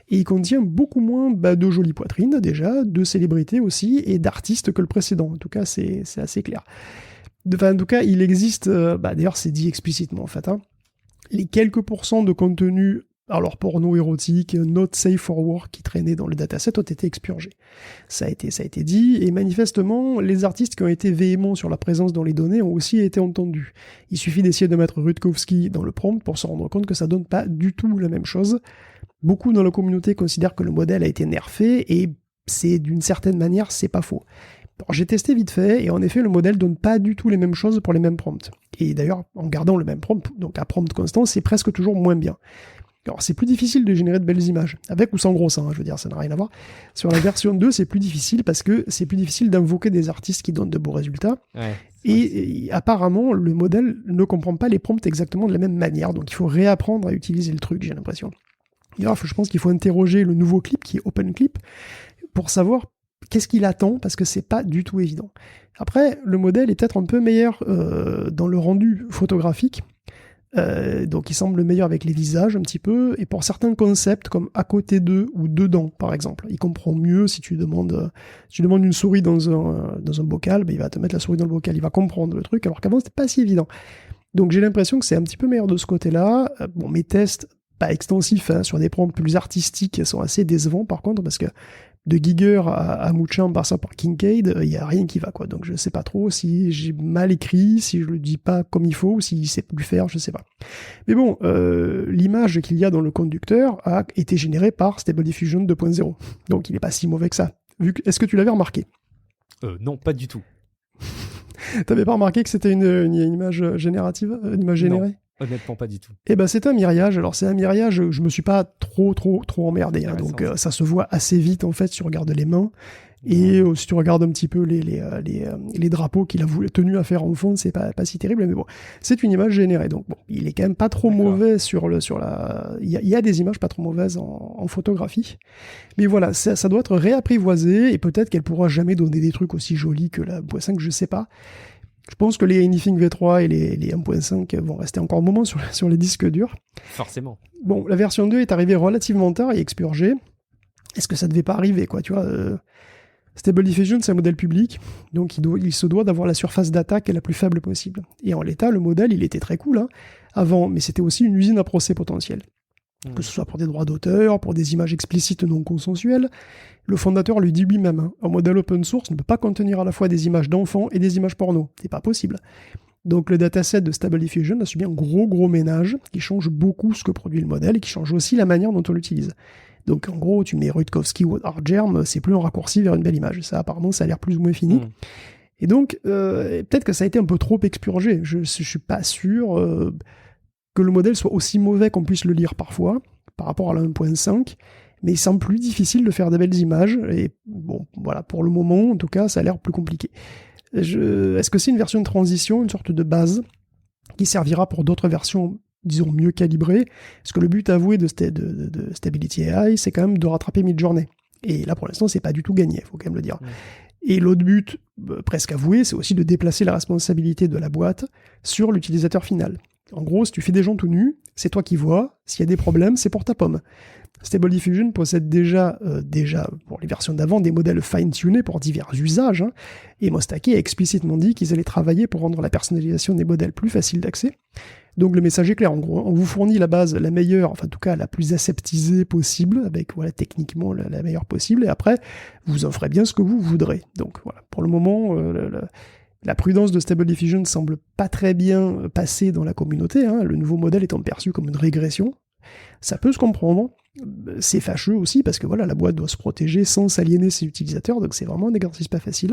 et il contient beaucoup moins de jolies poitrines, déjà, de célébrités aussi, et d'artistes que le précédent. En tout cas, c'est assez clair. En tout cas, il existe, d'ailleurs c'est dit explicitement en fait, hein, les quelques pourcents de contenu, alors porno érotique, not safe for work qui traînaient dans le dataset ont été expurgés. Ça a été dit, et manifestement, les artistes qui ont été véhéments sur la présence dans les données ont aussi été entendus. Il suffit d'essayer de mettre Rutkowski dans le prompt pour se rendre compte que ça donne pas du tout la même chose. Beaucoup dans la communauté considèrent que le modèle a été nerfé, et c'est d'une certaine manière, c'est pas faux. Alors, j'ai testé vite fait, et en effet, le modèle donne pas du tout les mêmes choses pour les mêmes prompts. Et d'ailleurs, en gardant le même prompt, donc à prompt constant, c'est presque toujours moins bien. Alors, c'est plus difficile de générer de belles images, avec ou sans gros seins, je veux dire, ça n'a rien à voir. Sur la version 2, c'est plus difficile, parce que c'est plus difficile d'invoquer des artistes qui donnent de beaux résultats. Ouais, et apparemment, le modèle ne comprend pas les prompts exactement de la même manière, donc il faut réapprendre à utiliser le truc, j'ai l'impression. D'ailleurs, je pense qu'il faut interroger le nouveau clip, qui est OpenClip, pour savoir qu'est-ce qu'il attend, parce que c'est pas du tout évident. Après, le modèle est peut-être un peu meilleur dans le rendu photographique, donc il semble meilleur avec les visages un petit peu, et pour certains concepts comme à côté d'eux ou dedans par exemple, il comprend mieux si tu demandes une souris dans un bocal, il va te mettre la souris dans le bocal, il va comprendre le truc, alors qu'avant c'était pas si évident. Donc j'ai l'impression que c'est un petit peu meilleur de ce côté-là. Bon, mes tests pas extensifs sur des prompts plus artistiques sont assez décevants par contre, parce que de Giger à Moucham, par ça par Kincaid, il n'y a rien qui va, quoi. Donc je sais pas trop si j'ai mal écrit, si je le dis pas comme il faut, ou s'il sait plus faire, je sais pas. Mais bon, l'image qu'il y a dans le conducteur a été générée par Stable Diffusion 2.0. Donc il est pas si mauvais que ça. Est-ce que tu l'avais remarqué ? Non, pas du tout. T'avais pas remarqué que c'était une image générative, une image générée ? Non. Honnêtement, pas du tout. Eh ben, c'est un miriage. Alors, c'est un miriage, je me suis pas trop emmerdé. Hein, donc, ça se voit assez vite, en fait, si tu regardes les mains. Et si tu regardes un petit peu les drapeaux qu'il a tenu à faire en fond, c'est pas si terrible. Mais bon, c'est une image générée. Donc, bon, il est quand même pas trop mauvais il y a des images pas trop mauvaises en photographie. Mais voilà, ça doit être réapprivoisé. Et peut-être qu'elle pourra jamais donner des trucs aussi jolis que la 1.5, je sais pas. Je pense que les Anything V3 et les 1.5 vont rester encore un moment sur les disques durs. Forcément. Bon, la version 2 est arrivée relativement tard et expurgée. Est-ce que ça devait pas arriver, quoi, tu vois Stable Diffusion, c'est un modèle public, donc il se doit d'avoir la surface d'attaque la plus faible possible. Et en l'état, le modèle, il était très cool, hein, avant, mais c'était aussi une usine à procès potentielle. que ce soit pour des droits d'auteur, pour des images explicites non consensuelles. Le fondateur lui dit lui-même, un modèle open source ne peut pas contenir à la fois des images d'enfants et des images porno. C'est pas possible. Donc le dataset de Stable Diffusion a subi un gros ménage qui change beaucoup ce que produit le modèle et qui change aussi la manière dont on l'utilise. Donc en gros, tu mets Rutkowski ou Artgerm, c'est plus un raccourci vers une belle image. Ça, apparemment, ça a l'air plus ou moins fini. Et donc, peut-être que ça a été un peu trop expurgé. Je suis pas sûr que le modèle soit aussi mauvais qu'on puisse le lire parfois, par rapport à la 1.5, mais il semble plus difficile de faire de belles images, et bon, voilà, pour le moment, en tout cas, ça a l'air plus compliqué. Est-ce que c'est une version de transition, une sorte de base, qui servira pour d'autres versions, disons, mieux calibrées? Parce que le but avoué de Stability AI, c'est quand même de rattraper Midjourney. Et là, pour l'instant, c'est pas du tout gagné, il faut quand même le dire. Et l'autre but, presque avoué, c'est aussi de déplacer la responsabilité de la boîte sur l'utilisateur final. En gros, si tu fais des gens tout nus, c'est toi qui vois. S'il y a des problèmes, c'est pour ta pomme. Stable Diffusion possède déjà pour les versions d'avant, des modèles fine-tunés pour divers usages. Et Mostake a explicitement dit qu'ils allaient travailler pour rendre la personnalisation des modèles plus facile d'accès. Donc le message est clair, en gros, on vous fournit la base la meilleure, enfin en tout cas la plus aseptisée possible, avec voilà techniquement la meilleure possible, et après, vous en ferez bien ce que vous voudrez. Donc voilà, pour le moment, la prudence de Stable Diffusion semble pas très bien passer dans la communauté, le nouveau modèle étant perçu comme une régression. Ça peut se comprendre, c'est fâcheux aussi, parce que voilà, la boîte doit se protéger sans s'aliéner ses utilisateurs, donc c'est vraiment un exercice pas facile.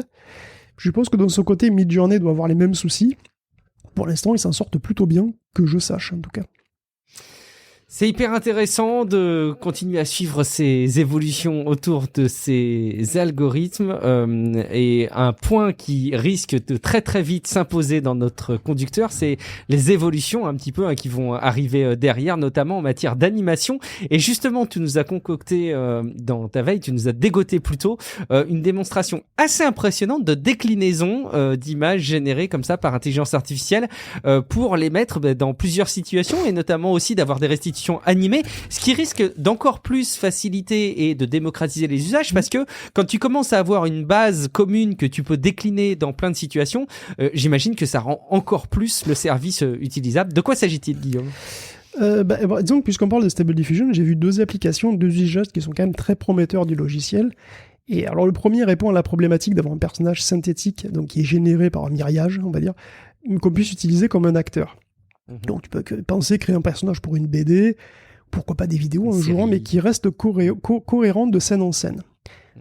Je pense que dans son côté, Midjourney doit avoir les mêmes soucis. Pour l'instant, ils s'en sortent plutôt bien, que je sache en tout cas. C'est hyper intéressant de continuer à suivre ces évolutions autour de ces algorithmes et un point qui risque de très très vite s'imposer dans notre conducteur, c'est les évolutions un petit peu qui vont arriver derrière, notamment en matière d'animation. Et justement, tu nous as concocté dans ta veille, tu nous as dégoté plutôt une démonstration assez impressionnante de déclinaison d'images générées comme ça par intelligence artificielle pour les mettre dans plusieurs situations et notamment aussi d'avoir des restitutions animées, ce qui risque d'encore plus faciliter et de démocratiser les usages parce que quand tu commences à avoir une base commune que tu peux décliner dans plein de situations, j'imagine que ça rend encore plus le service utilisable. De quoi s'agit-il, Guillaume ? Disons que puisqu'on parle de Stable Diffusion, j'ai vu deux applications, deux usages qui sont quand même très prometteurs du logiciel. Et alors le premier répond à la problématique d'avoir un personnage synthétique, donc qui est généré par un mirage, on va dire, qu'on puisse utiliser comme un acteur. Donc tu peux penser créer un personnage pour une BD, pourquoi pas des vidéos un jour, mais qui reste cohérent de scène en scène.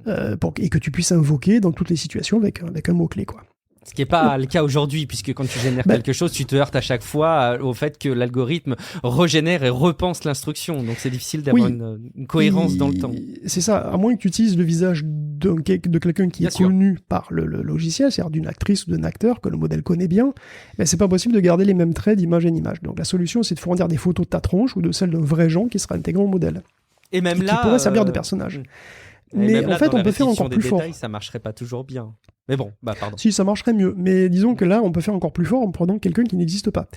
Et que tu puisses invoquer dans toutes les situations avec un mot-clé, quoi. Ce qui n'est pas le cas aujourd'hui, puisque quand tu génères quelque chose, tu te heurtes à chaque fois au fait que l'algorithme régénère et repense l'instruction. Donc c'est difficile d'avoir une cohérence dans le temps. C'est ça, à moins que tu utilises le visage de quelqu'un qui est connu par le logiciel, c'est-à-dire d'une actrice ou d'un acteur que le modèle connaît bien, c'est pas possible de garder les mêmes traits d'image en image. Donc la solution, c'est de fournir des photos de ta tronche ou de celles d'un vrai gens qui sera intégré au modèle. Et même là, qui pourrait servir de personnage. Mais en fait, on peut faire encore plus fort. Ça marcherait pas toujours bien. Mais bon, pardon. Si, ça marcherait mieux. Mais disons que là, on peut faire encore plus fort en prenant quelqu'un qui n'existe pas.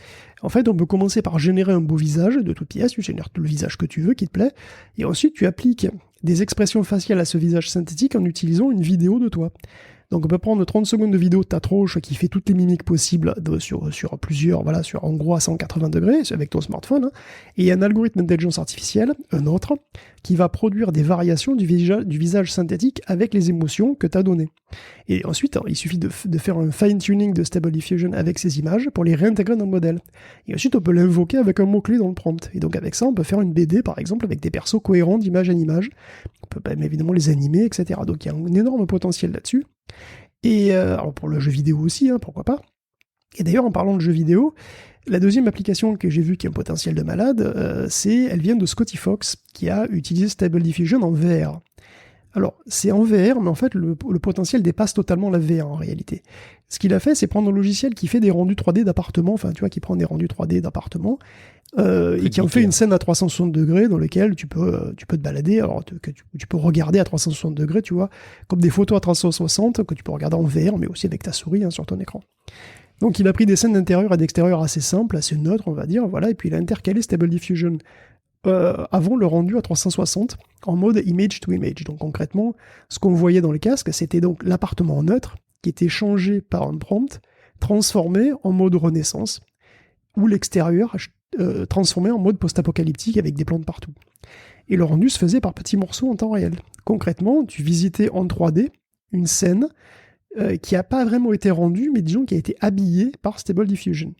En fait, on peut commencer par générer un beau visage de toute pièce. Tu génères le visage que tu veux, qui te plaît. Et ensuite, tu appliques des expressions faciales à ce visage synthétique en utilisant une vidéo de toi. Donc on peut prendre 30 secondes de vidéo de ta tronche qui fait toutes les mimiques possibles sur plusieurs, voilà, sur en gros à 180 degrés avec ton smartphone, et il y a un algorithme d'intelligence artificielle, un autre, qui va produire des variations du visage synthétique avec les émotions que tu as données. Et ensuite, il suffit de faire un fine-tuning de Stable Diffusion avec ces images pour les réintégrer dans le modèle. Et ensuite, on peut l'invoquer avec un mot-clé dans le prompt. Et donc avec ça, on peut faire une BD, par exemple, avec des persos cohérents d'image en image. On peut évidemment les animer, etc. Donc il y a un énorme potentiel là-dessus. Et alors pour le jeu vidéo aussi, pourquoi pas. Et d'ailleurs, en parlant de jeux vidéo, la deuxième application que j'ai vue qui a un potentiel de malade, elle vient de Scotty Fox, qui a utilisé Stable Diffusion en VR. Alors, c'est en VR, mais en fait, le potentiel dépasse totalement la VR en réalité. Ce qu'il a fait, c'est prendre un logiciel qui fait des rendus 3D d'appartements, enfin, tu vois, qui prend des rendus 3D d'appartements, et qui en fait une scène à 360 degrés dans laquelle tu peux te balader, alors tu peux regarder à 360 degrés, tu vois, comme des photos à 360 que tu peux regarder en VR, mais aussi avec ta souris sur ton écran. Donc, il a pris des scènes d'intérieur et d'extérieur assez simples, assez neutres, on va dire, voilà, et puis il a intercalé Stable Diffusion avant le rendu à 360 en mode image to image. Donc concrètement, ce qu'on voyait dans le casque, c'était donc l'appartement neutre qui était changé par un prompt, transformé en mode renaissance, où l'extérieur transformé en mode post-apocalyptique avec des plantes partout. Et le rendu se faisait par petits morceaux en temps réel. Concrètement, tu visitais en 3D une scène qui n'a pas vraiment été rendue, mais disons qui a été habillée par Stable Diffusion.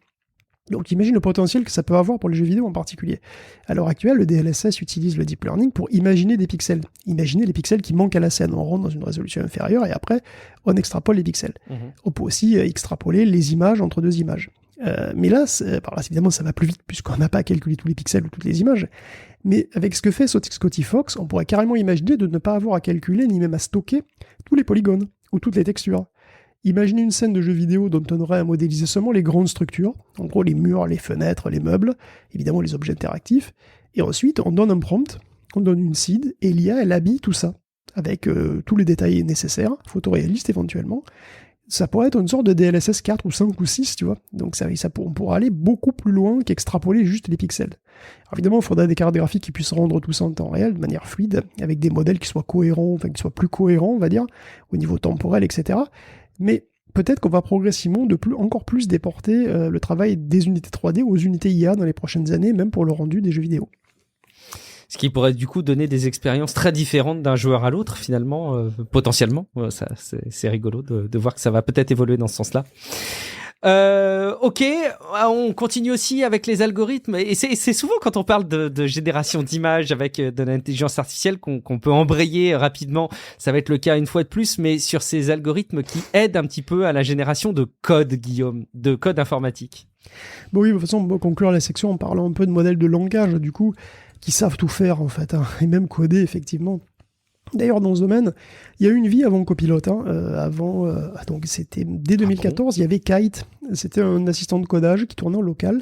Donc imagine le potentiel que ça peut avoir pour les jeux vidéo en particulier. À l'heure actuelle, le DLSS utilise le deep learning pour imaginer des pixels. Imaginer les pixels qui manquent à la scène. On rentre dans une résolution inférieure et après, on extrapole les pixels. On peut aussi extrapoler les images entre deux images. Mais là, évidemment, ça va plus vite puisqu'on n'a pas à calculer tous les pixels ou toutes les images. Mais avec ce que fait Scotty Fox, on pourrait carrément imaginer de ne pas avoir à calculer ni même à stocker tous les polygones ou toutes les textures. Imaginez une scène de jeu vidéo dont on aurait à modéliser seulement les grandes structures, en gros les murs, les fenêtres, les meubles, évidemment les objets interactifs, et ensuite on donne un prompt, on donne une seed, et l'IA elle habille tout ça, avec tous les détails nécessaires, photoréalistes éventuellement. Ça pourrait être une sorte de DLSS 4 ou 5 ou 6, tu vois. Donc on pourra aller beaucoup plus loin qu'extrapoler juste les pixels. Alors évidemment, il faudra des cartes graphiques qui puissent rendre tout ça en temps réel, de manière fluide, avec des modèles qui soient cohérents, enfin qui soient plus cohérents, on va dire, au niveau temporel, etc. Mais peut-être qu'on va progressivement encore plus déporter le travail des unités 3D aux unités IA dans les prochaines années, même pour le rendu des jeux vidéo. Ce qui pourrait du coup donner des expériences très différentes d'un joueur à l'autre, finalement, potentiellement. Ça, c'est rigolo de voir que ça va peut-être évoluer dans ce sens-là. Ok, on continue aussi avec les algorithmes, et c'est souvent quand on parle de génération d'images avec de l'intelligence artificielle qu'on peut embrayer rapidement. Ça va être le cas une fois de plus, mais sur ces algorithmes qui aident un petit peu à la génération de code, Guillaume, de code informatique. Bon oui, de toute façon, on peut conclure la section en parlant un peu de modèles de langage, du coup, qui savent tout faire en fait, hein, et même coder effectivement. D'ailleurs, dans ce domaine, il y a eu une vie avant Copilot. Donc c'était dès 2014, il y avait Kite. C'était un assistant de codage qui tournait en local.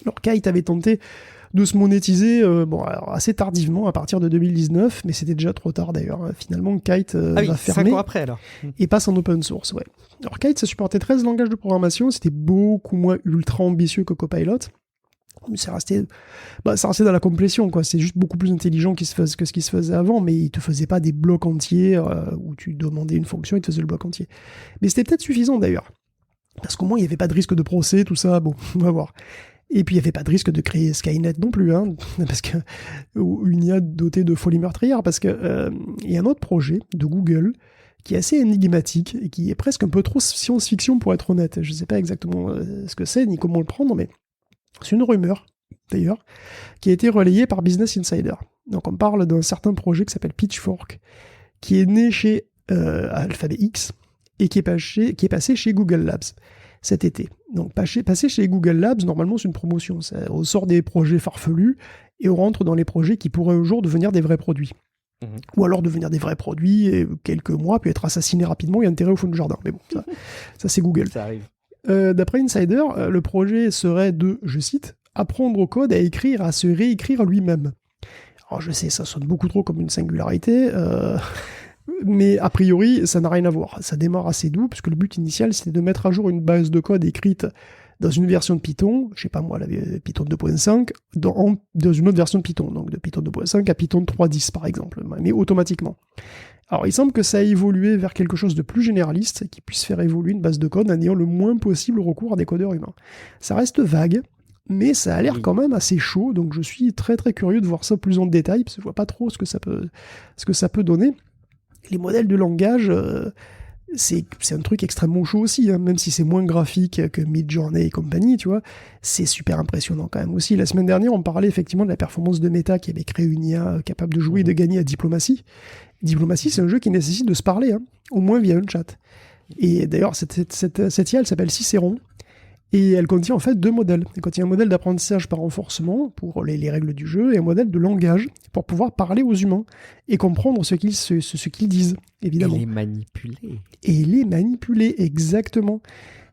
Alors Kite avait tenté de se monétiser assez tardivement, à partir de 2019, mais c'était déjà trop tard d'ailleurs. Finalement, Kite va fermer 5 ans après, alors. Et passe en open source. Ouais. Alors Kite, ça supportait 13 langages de programmation. C'était beaucoup moins ultra ambitieux que Copilot. Mais ça restait dans la complétion, quoi. C'est juste beaucoup plus intelligent que ce qui se faisait avant, mais il te faisait pas des blocs entiers où tu demandais une fonction, il te faisait le bloc entier. Mais c'était peut-être suffisant d'ailleurs, parce qu'au moins il n'y avait pas de risque de procès, tout ça. Bon, on va voir. Et puis il n'y avait pas de risque de créer Skynet non plus, hein, parce que ou une IA dotée de folie meurtrière, parce que il y a un autre projet de Google qui est assez énigmatique et qui est presque un peu trop science-fiction pour être honnête. Je ne sais pas exactement ce que c'est ni comment le prendre, mais c'est une rumeur, d'ailleurs, qui a été relayée par Business Insider. Donc on parle d'un certain projet qui s'appelle Pitchfork, qui est né chez Alphabet X et qui est passé chez Google Labs cet été. Donc passer chez Google Labs, normalement c'est une promotion. On sort des projets farfelus et on rentre dans les projets qui pourraient un jour devenir des vrais produits. Ou alors devenir des vrais produits et quelques mois, puis être assassiné rapidement et enterré au fond du jardin. Mais bon, ça c'est Google. Ça arrive. D'après Insider, le projet serait de, je cite, apprendre au code à écrire, à se réécrire lui-même. Alors je sais, ça sonne beaucoup trop comme une singularité, mais a priori, ça n'a rien à voir. Ça démarre assez doux, puisque le but initial, c'était de mettre à jour une base de code écrite dans une version de Python, je sais pas moi, la Python 2.5, dans une autre version de Python, donc de Python 2.5 à Python 3.10 par exemple, mais automatiquement. Alors il semble que ça a évolué vers quelque chose de plus généraliste, qui puisse faire évoluer une base de code en ayant le moins possible recours à des codeurs humains. Ça reste vague, mais ça a l'air quand même assez chaud, donc je suis très très curieux de voir ça plus en détail, parce que je vois pas trop ce que ça peut donner. Les modèles de langage, c'est un truc extrêmement chaud aussi, hein, même si c'est moins graphique que Midjourney et compagnie, tu vois, c'est super impressionnant quand même aussi. La semaine dernière, on parlait effectivement de la performance de Meta qui avait créé une IA capable de jouer et de gagner à Diplomatie. Diplomatie, c'est un jeu qui nécessite de se parler, hein, au moins via un chat. Et d'ailleurs, cette IA, elle s'appelle Cicéron, et elle contient en fait deux modèles. Elle contient un modèle d'apprentissage par renforcement pour les règles du jeu, et un modèle de langage pour pouvoir parler aux humains et comprendre ce qu'ils disent, évidemment. Et les manipuler, exactement.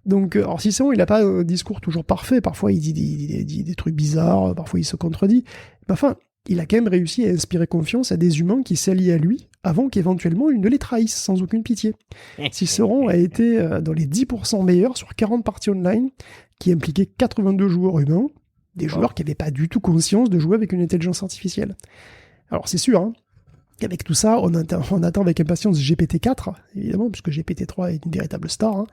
Donc, alors Cicéron, il n'a pas un discours toujours parfait. Parfois, il dit des trucs bizarres, parfois il se contredit. Mais enfin, il a quand même réussi à inspirer confiance à des humains qui s'allient à lui avant qu'éventuellement il ne les trahisse sans aucune pitié. Cicéron a été dans les 10% meilleurs sur 40 parties online qui impliquaient 82 joueurs humains, des joueurs qui n'avaient pas du tout conscience de jouer avec une intelligence artificielle. Alors c'est sûr, hein, qu'avec tout ça, on attend avec impatience GPT-4, évidemment, puisque GPT-3 est une véritable star, hein.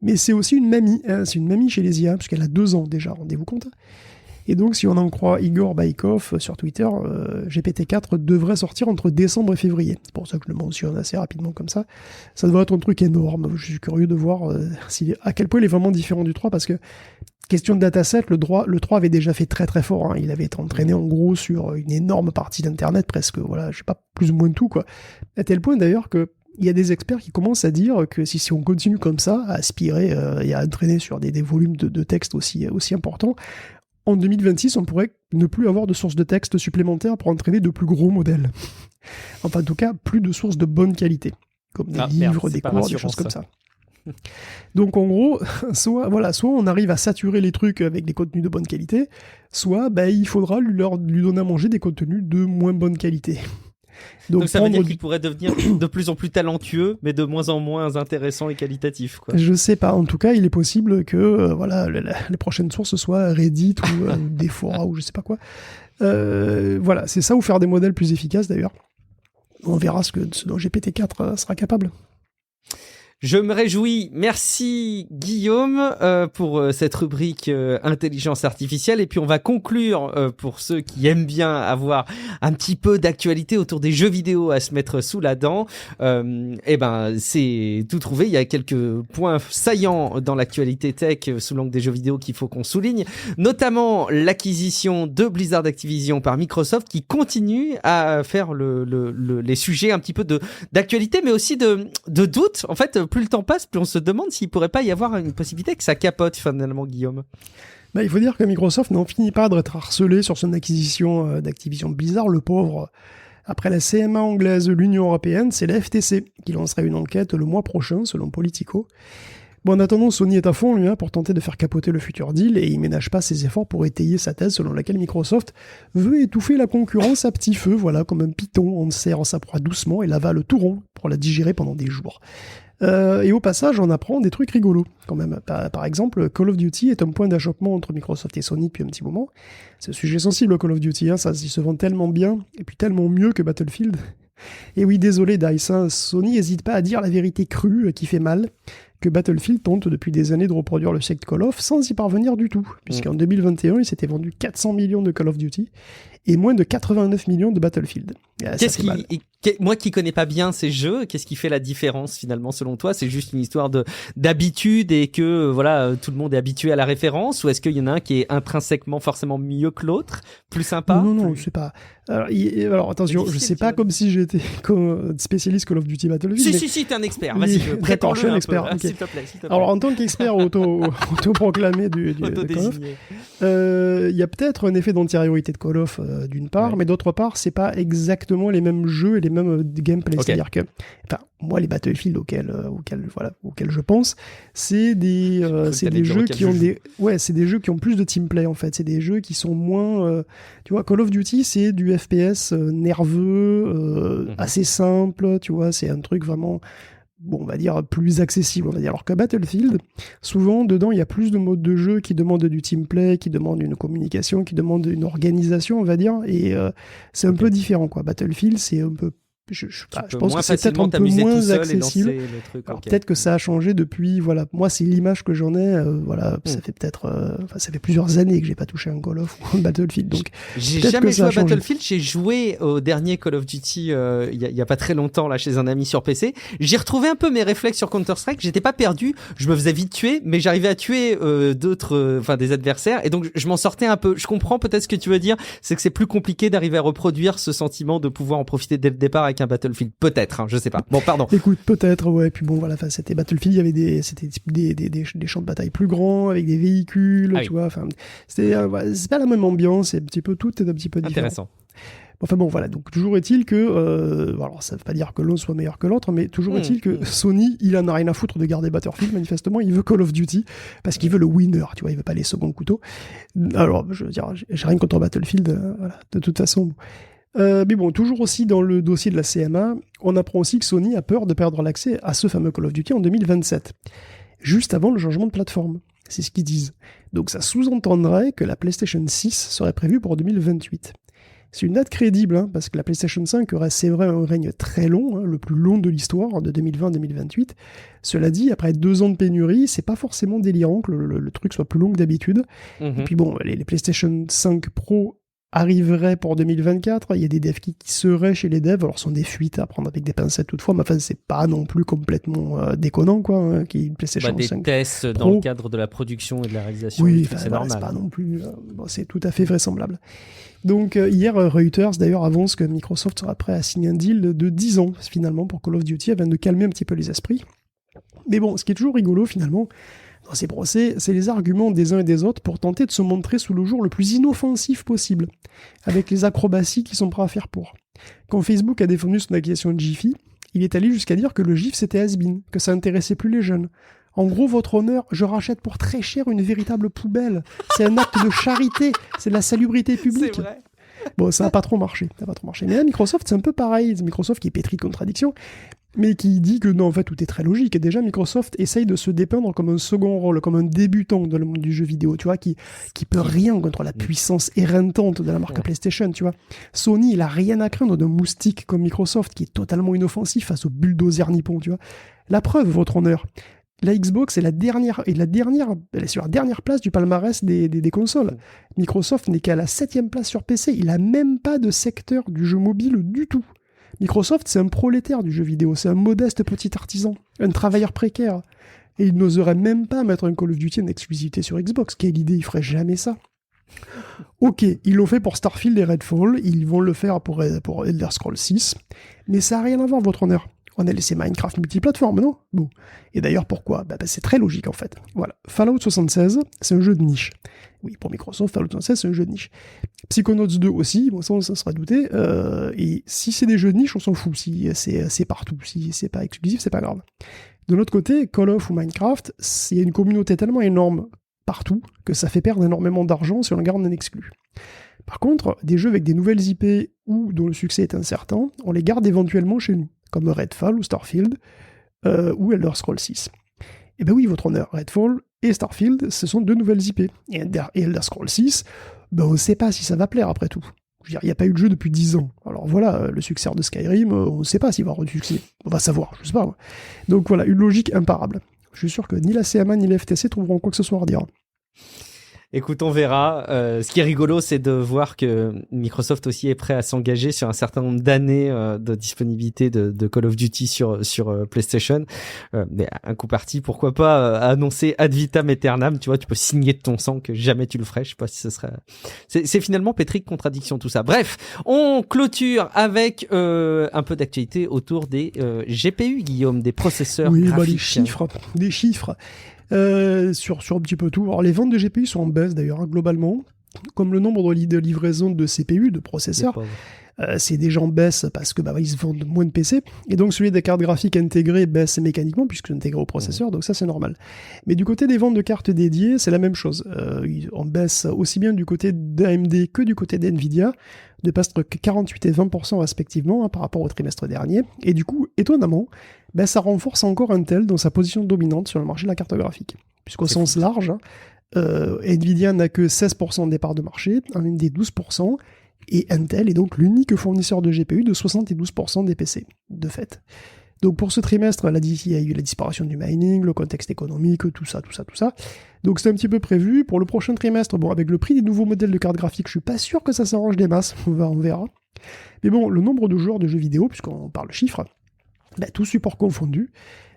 Mais c'est aussi une mamie, hein, c'est une mamie chez les IA, puisqu'elle a 2 ans déjà, rendez-vous compte. Et donc, si on en croit Igor Baikov sur Twitter, GPT-4 devrait sortir entre décembre et février. C'est pour ça que je le mentionne assez rapidement comme ça. Ça devrait être un truc énorme. Je suis curieux de voir à quel point il est vraiment différent du 3, parce que, question de dataset, le 3 avait déjà fait très très fort. Hein. Il avait été entraîné en gros sur une énorme partie d'Internet, presque, voilà, je sais pas, plus ou moins tout, quoi. À tel point d'ailleurs que il y a des experts qui commencent à dire que si on continue comme ça, à aspirer et à entraîner sur des volumes de texte aussi importants, en 2026, on pourrait ne plus avoir de sources de texte supplémentaires pour entraîner de plus gros modèles. Enfin, en tout cas, plus de sources de bonne qualité, comme des livres, des cours, des choses comme ça. Donc en gros, soit on arrive à saturer les trucs avec des contenus de bonne qualité, soit il faudra lui donner à manger des contenus de moins bonne qualité. Donc ça veut dire qu'il pourrait devenir de plus en plus talentueux, mais de moins en moins intéressant et qualitatif, quoi. Je sais pas. En tout cas, il est possible que les prochaines sources soient Reddit ou des forums ou je sais pas quoi. Voilà, c'est ça, ou faire des modèles plus efficaces d'ailleurs. On verra ce dont GPT-4 sera capable. Je me réjouis. Merci Guillaume pour cette rubrique intelligence artificielle. Et puis on va conclure pour ceux qui aiment bien avoir un petit peu d'actualité autour des jeux vidéo à se mettre sous la dent. C'est tout trouvé. Il y a quelques points saillants dans l'actualité tech sous l'angle des jeux vidéo qu'il faut qu'on souligne. Notamment l'acquisition de Blizzard Activision par Microsoft qui continue à faire les sujets un petit peu d'actualité, mais aussi de doute. En fait, plus le temps passe, plus on se demande s'il pourrait pas y avoir une possibilité que ça capote finalement, Guillaume. Il faut dire que Microsoft n'en finit pas d'être harcelé sur son acquisition d'Activision Blizzard, le pauvre. Après la CMA anglaise, l'Union européenne, c'est la FTC qui lancerait une enquête le mois prochain, selon Politico. En attendant, Sony est à fond, lui, pour tenter de faire capoter le futur deal, et il ménage pas ses efforts pour étayer sa thèse selon laquelle Microsoft veut étouffer la concurrence à petit feu, voilà, comme un python, on serre sa proie doucement et l'avale tout rond pour la digérer pendant des jours. Et au passage, on apprend des trucs rigolos, quand même. Par exemple, Call of Duty est un point d'achoppement entre Microsoft et Sony depuis un petit moment. C'est un sujet sensible, Call of Duty, ça, il se vend tellement bien, et puis tellement mieux que Battlefield. Et oui, désolé Dice, Sony n'hésite pas à dire la vérité crue qui fait mal, que Battlefield tente depuis des années de reproduire le siècle Call of sans y parvenir du tout, puisqu'en 2021, il s'était vendu 400 millions de Call of Duty et moins de 89 millions de Battlefield. Moi qui connais pas bien ces jeux, qu'est-ce qui fait la différence finalement selon toi? C'est juste une histoire d'habitude et que tout le monde est habitué à la référence, ou est-ce qu'il y en a un qui est intrinsèquement forcément mieux que l'autre, plus sympa? Non, je sais pas. Alors attention, je sais pas comme si j'étais spécialiste Call of Duty Battlefield. Si, t'es un expert. Vas-y, d'accord, je suis un expert. Okay. Okay. S'il te plaît. Alors en tant qu'expert autoproclamé du Call of, il y a peut-être un effet d'antériorité de Call of d'une part, mais d'autre part, c'est pas exactement les mêmes jeux et les mêmes gameplay. Okay. C'est-à-dire que, moi, les Battlefield auxquels je pense, c'est des jeux qui ont c'est des jeux qui ont plus de teamplay en fait. C'est des jeux qui sont moins, tu vois, Call of Duty, c'est du FPS nerveux, assez simple, tu vois, c'est un truc vraiment, on va dire, plus accessible, on va dire. Alors que Battlefield, souvent, dedans, il y a plus de modes de jeu qui demandent du teamplay, qui demandent une communication, qui demandent une organisation, on va dire, et c'est un peu différent, quoi. Battlefield, c'est un peu je pense que c'est peut-être un peu moins accessible. Alors peut-être que ça a changé depuis, moi c'est l'image que j'en ai, ça fait peut-être, ça fait plusieurs années que j'ai pas touché un Call of ou un Battlefield, donc j'ai jamais joué à Battlefield. J'ai joué au dernier Call of Duty il y a pas très longtemps là chez un ami sur PC. J'ai retrouvé un peu mes réflexes sur Counter-Strike. J'étais pas perdu, je me faisais vite tuer, mais j'arrivais à tuer des adversaires, et donc je m'en sortais un peu. Je comprends peut-être ce que tu veux dire, c'est que c'est plus compliqué d'arriver à reproduire ce sentiment de pouvoir en profiter dès le départ avec un Battlefield, peut-être, je sais pas. Bon, pardon. Écoute, peut-être, ouais. Puis bon, c'était Battlefield, il y avait des champs de bataille plus grands, avec des véhicules, tu vois. Enfin, c'est pas la même ambiance, c'est un petit peu, tout est un petit peu différent. Intéressant. Enfin bon, voilà. Donc toujours est-il que, alors ça veut pas dire que l'un soit meilleur que l'autre, mais toujours est-il que Sony, il en a rien à foutre de garder Battlefield. Manifestement, il veut Call of Duty parce qu'il veut le winner, tu vois. Il veut pas les seconds couteaux. Alors, je veux dire, j'ai rien contre Battlefield, de toute façon. Mais bon, toujours aussi dans le dossier de la CMA, on apprend aussi que Sony a peur de perdre l'accès à ce fameux Call of Duty en 2027, juste avant le changement de plateforme. C'est ce qu'ils disent. Donc ça sous-entendrait que la PlayStation 6 serait prévue pour 2028. C'est une date crédible, hein, parce que la PlayStation 5 aurait, c'est vrai, un règne très long, hein, le plus long de l'histoire, de 2020 à 2028. Cela dit, après 2 ans de pénurie, c'est pas forcément délirant que le truc soit plus long que d'habitude. Et puis bon, les PlayStation 5 Pro arriveraient pour 2024. Il y a des dev kits qui seraient chez les devs. Alors, ce sont des fuites à prendre avec des pincettes toutefois, mais enfin, c'est pas non plus complètement déconnant, quoi, hein, qu'il y ait une PlayStation 5 des tests Pro. dans le cadre de la production et de la réalisation. Oui, c'est normal. C'est pas non plus... c'est tout à fait vraisemblable. Donc, hier, Reuters, d'ailleurs, avance que Microsoft sera prêt à signer un deal de 10 ans, finalement, pour Call of Duty, afin de calmer un petit peu les esprits. Mais bon, ce qui est toujours rigolo, finalement, dans ces procès, c'est les arguments des uns et des autres pour tenter de se montrer sous le jour le plus inoffensif possible, avec les acrobaties qu'ils sont prêts à faire pour. Quand Facebook a défendu son acquisition de Jiffy, il est allé jusqu'à dire que le GIF c'était has-been, que ça intéressait plus les jeunes. En gros, votre honneur, je rachète pour très cher une véritable poubelle. C'est un acte de charité, c'est de la salubrité publique. C'est vrai. Bon, ça n'a pas trop marché. Mais là, Microsoft, c'est un peu pareil. C'est Microsoft qui est pétri de contradictions, mais qui dit que non, en fait, tout est très logique. Et déjà, Microsoft essaye de se dépeindre comme un second rôle, comme un débutant dans le monde du jeu vidéo, tu vois, qui peut rien contre la puissance éreintante de la marque PlayStation, tu vois. Sony, il a rien à craindre d'un moustique comme Microsoft, qui est totalement inoffensif face au bulldozer nippon, tu vois. La preuve, votre honneur. La Xbox est elle est sur la dernière place du palmarès des consoles. Microsoft n'est qu'à la 7e place sur PC. Il n'a même pas de secteur du jeu mobile du tout. Microsoft, c'est un prolétaire du jeu vidéo. C'est un modeste petit artisan, un travailleur précaire. Et il n'oserait même pas mettre un Call of Duty en exclusivité sur Xbox. Quelle idée, il ferait jamais ça. Ok, ils l'ont fait pour Starfield et Redfall. Ils vont le faire pour Elder Scrolls 6. Mais ça n'a rien à voir, votre honneur. On a laissé Minecraft multiplateforme, non? Bon. Et d'ailleurs, pourquoi? C'est très logique, en fait. Voilà. Fallout 76, c'est un jeu de niche. Oui, pour Microsoft, Fallout 76, c'est un jeu de niche. Psychonauts 2 aussi, bon, ça sera douté. Et si c'est des jeux de niche, on s'en fout. Si c'est partout. Si c'est pas exclusif, c'est pas grave. De l'autre côté, Call of ou Minecraft, il y a une communauté tellement énorme partout que ça fait perdre énormément d'argent si on le garde en exclu. Par contre, des jeux avec des nouvelles IP ou dont le succès est incertain, on les garde éventuellement chez nous, comme Redfall ou Starfield ou Elder Scrolls 6. Eh ben oui, votre honneur, Redfall et Starfield, ce sont 2 nouvelles IP. Et Elder Scrolls 6, on ne sait pas si ça va plaire après tout. Je veux dire, il n'y a pas eu de jeu depuis 10 ans. Alors voilà, le succès de Skyrim, on ne sait pas s'il va avoir du succès. On va savoir, je sais pas. Moi. Donc voilà, une logique imparable. Je suis sûr que ni la CMA ni la FTC trouveront quoi que ce soit à redire. Écoute, on verra. Ce qui est rigolo, c'est de voir que Microsoft aussi est prêt à s'engager sur un certain nombre d'années de disponibilité de Call of Duty sur PlayStation. Mais un coup parti, pourquoi pas annoncer ad vitam aeternam, tu vois, tu peux signer de ton sang que jamais tu le ferais. Je sais pas si ce serait... C'est finalement pétri de contradiction tout ça. Bref, on clôture avec un peu d'actualité autour des GPU, Guillaume, des processeurs graphiques. Des chiffres. Sur un petit peu tout. Alors, les ventes de GPU sont en baisse d'ailleurs, hein, globalement, comme le nombre de livraisons de CPU, de processeurs. C'est déjà en baisse parce que ils se vendent moins de PC, et donc celui des cartes graphiques intégrées baisse mécaniquement puisque c'est intégré au processeur, donc ça c'est normal. Mais du côté des ventes de cartes dédiées, c'est la même chose. On baisse aussi bien du côté d'AMD que du côté d'NVIDIA, de presque 48 et 20% respectivement par rapport au trimestre dernier, et du coup, étonnamment, ça renforce encore Intel dans sa position dominante sur le marché de la carte graphique. Puisqu'au sens large, Nvidia n'a que 16% des parts de marché, AMD 12%, et Intel est donc l'unique fournisseur de GPU de 72% des PC, de fait. Donc pour ce trimestre, il y a eu la disparition du mining, le contexte économique, tout ça. Donc c'est un petit peu prévu. Pour le prochain trimestre, avec le prix des nouveaux modèles de cartes graphiques, je suis pas sûr que ça s'arrange des masses, on verra. Mais bon, le nombre de joueurs de jeux vidéo, puisqu'on parle chiffres, tout support confondu,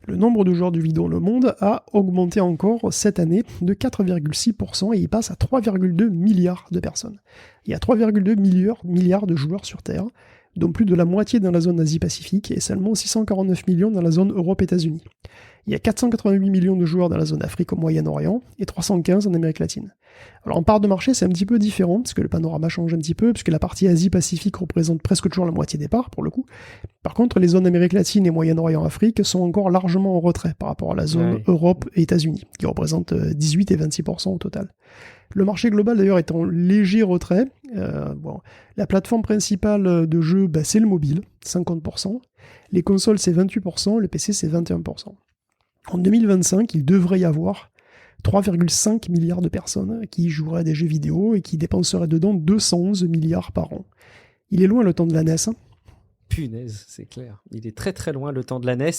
le nombre de joueurs de vidéo dans le monde a augmenté encore cette année de 4,6% et il passe à 3,2 milliards de personnes. Il y a 3,2 milliards de joueurs sur Terre, dont plus de la moitié dans la zone Asie-Pacifique et seulement 649 millions dans la zone Europe-États-Unis. Il y a 488 millions de joueurs dans la zone Afrique au Moyen-Orient et 315 en Amérique latine. Alors en part de marché, c'est un petit peu différent, parce que le panorama change un petit peu, puisque la partie Asie-Pacifique représente presque toujours la moitié des parts, pour le coup. Par contre, les zones Amérique latine et Moyen-Orient-Afrique sont encore largement en retrait par rapport à la zone Europe et États-Unis, qui représentent 18 et 26% au total. Le marché global, d'ailleurs, est en léger retrait. La plateforme principale de jeu, c'est le mobile, 50%. Les consoles, c'est 28%. Le PC, c'est 21%. En 2025, il devrait y avoir 3,5 milliards de personnes qui joueraient à des jeux vidéo et qui dépenseraient dedans 211 milliards par an. Il est loin le temps de la NES. Hein. Punaise, c'est clair. Il est très très loin le temps de la NES.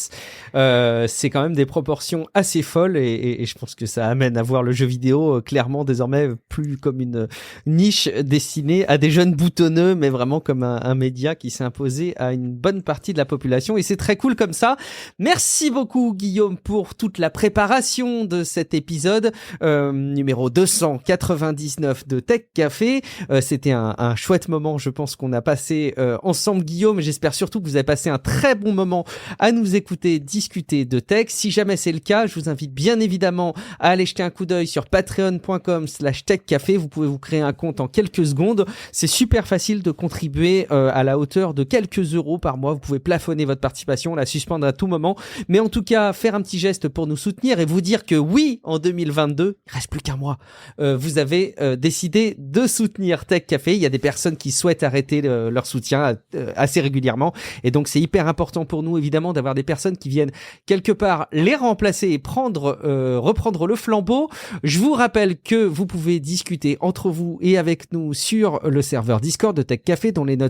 C'est quand même des proportions assez folles et je pense que ça amène à voir le jeu vidéo clairement désormais plus comme une niche destinée à des jeunes boutonneux, mais vraiment comme un média qui s'est imposé à une bonne partie de la population et c'est très cool comme ça. Merci beaucoup Guillaume pour toute la préparation de cet épisode numéro 299 de Tech Café. C'était un chouette moment, je pense qu'on a passé ensemble Guillaume. J'espère surtout que vous avez passé un très bon moment à nous écouter discuter de tech. Si jamais c'est le cas, je vous invite bien évidemment à aller jeter un coup d'œil sur patreon.com/techcafé. Vous pouvez vous créer un compte en quelques secondes. C'est super facile de contribuer à la hauteur de quelques euros par mois. Vous pouvez plafonner votre participation, la suspendre à tout moment. Mais en tout cas, faire un petit geste pour nous soutenir et vous dire que oui, en 2022, il reste plus qu'un mois, vous avez décidé de soutenir Tech Café. Il y a des personnes qui souhaitent arrêter leur soutien assez régulièrement. Et donc, c'est hyper important pour nous, évidemment, d'avoir des personnes qui viennent quelque part les remplacer et reprendre le flambeau. Je vous rappelle que vous pouvez discuter entre vous et avec nous sur le serveur Discord de Tech Café, dont le lien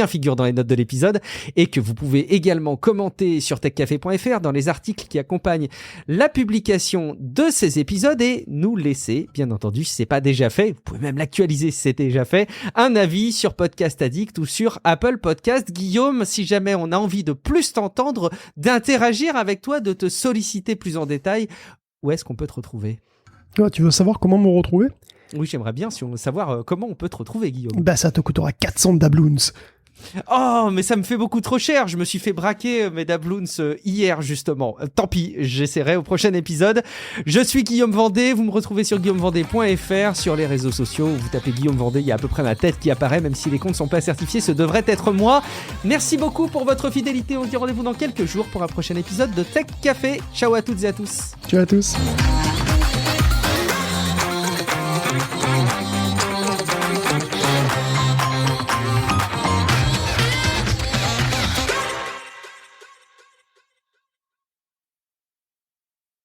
figure dans les notes de l'épisode, et que vous pouvez également commenter sur techcafé.fr dans les articles qui accompagnent la publication de ces épisodes et nous laisser, bien entendu, si c'est pas déjà fait, vous pouvez même l'actualiser si c'est déjà fait, un avis sur Podcast Addict ou sur Apple Podcast. Guillaume, si jamais on a envie de plus t'entendre, d'interagir avec toi, de te solliciter plus en détail, où est-ce qu'on peut te retrouver ? Tu veux savoir comment me retrouver ? Oui, j'aimerais bien savoir comment on peut te retrouver, Guillaume. Bah, ça te coûtera 400 doubloons. Oh, mais ça me fait beaucoup trop cher. Je me suis fait braquer mes doubloons hier, justement. Tant pis, j'essaierai au prochain épisode. Je suis Guillaume Vendée. Vous me retrouvez sur guillaumevendée.fr, sur les réseaux sociaux. Vous tapez Guillaume Vendée, il y a à peu près ma tête qui apparaît, même si les comptes sont pas certifiés. Ce devrait être moi. Merci beaucoup pour votre fidélité. On se dit rendez-vous dans quelques jours pour un prochain épisode de Tech Café. Ciao à toutes et à tous. Ciao à tous.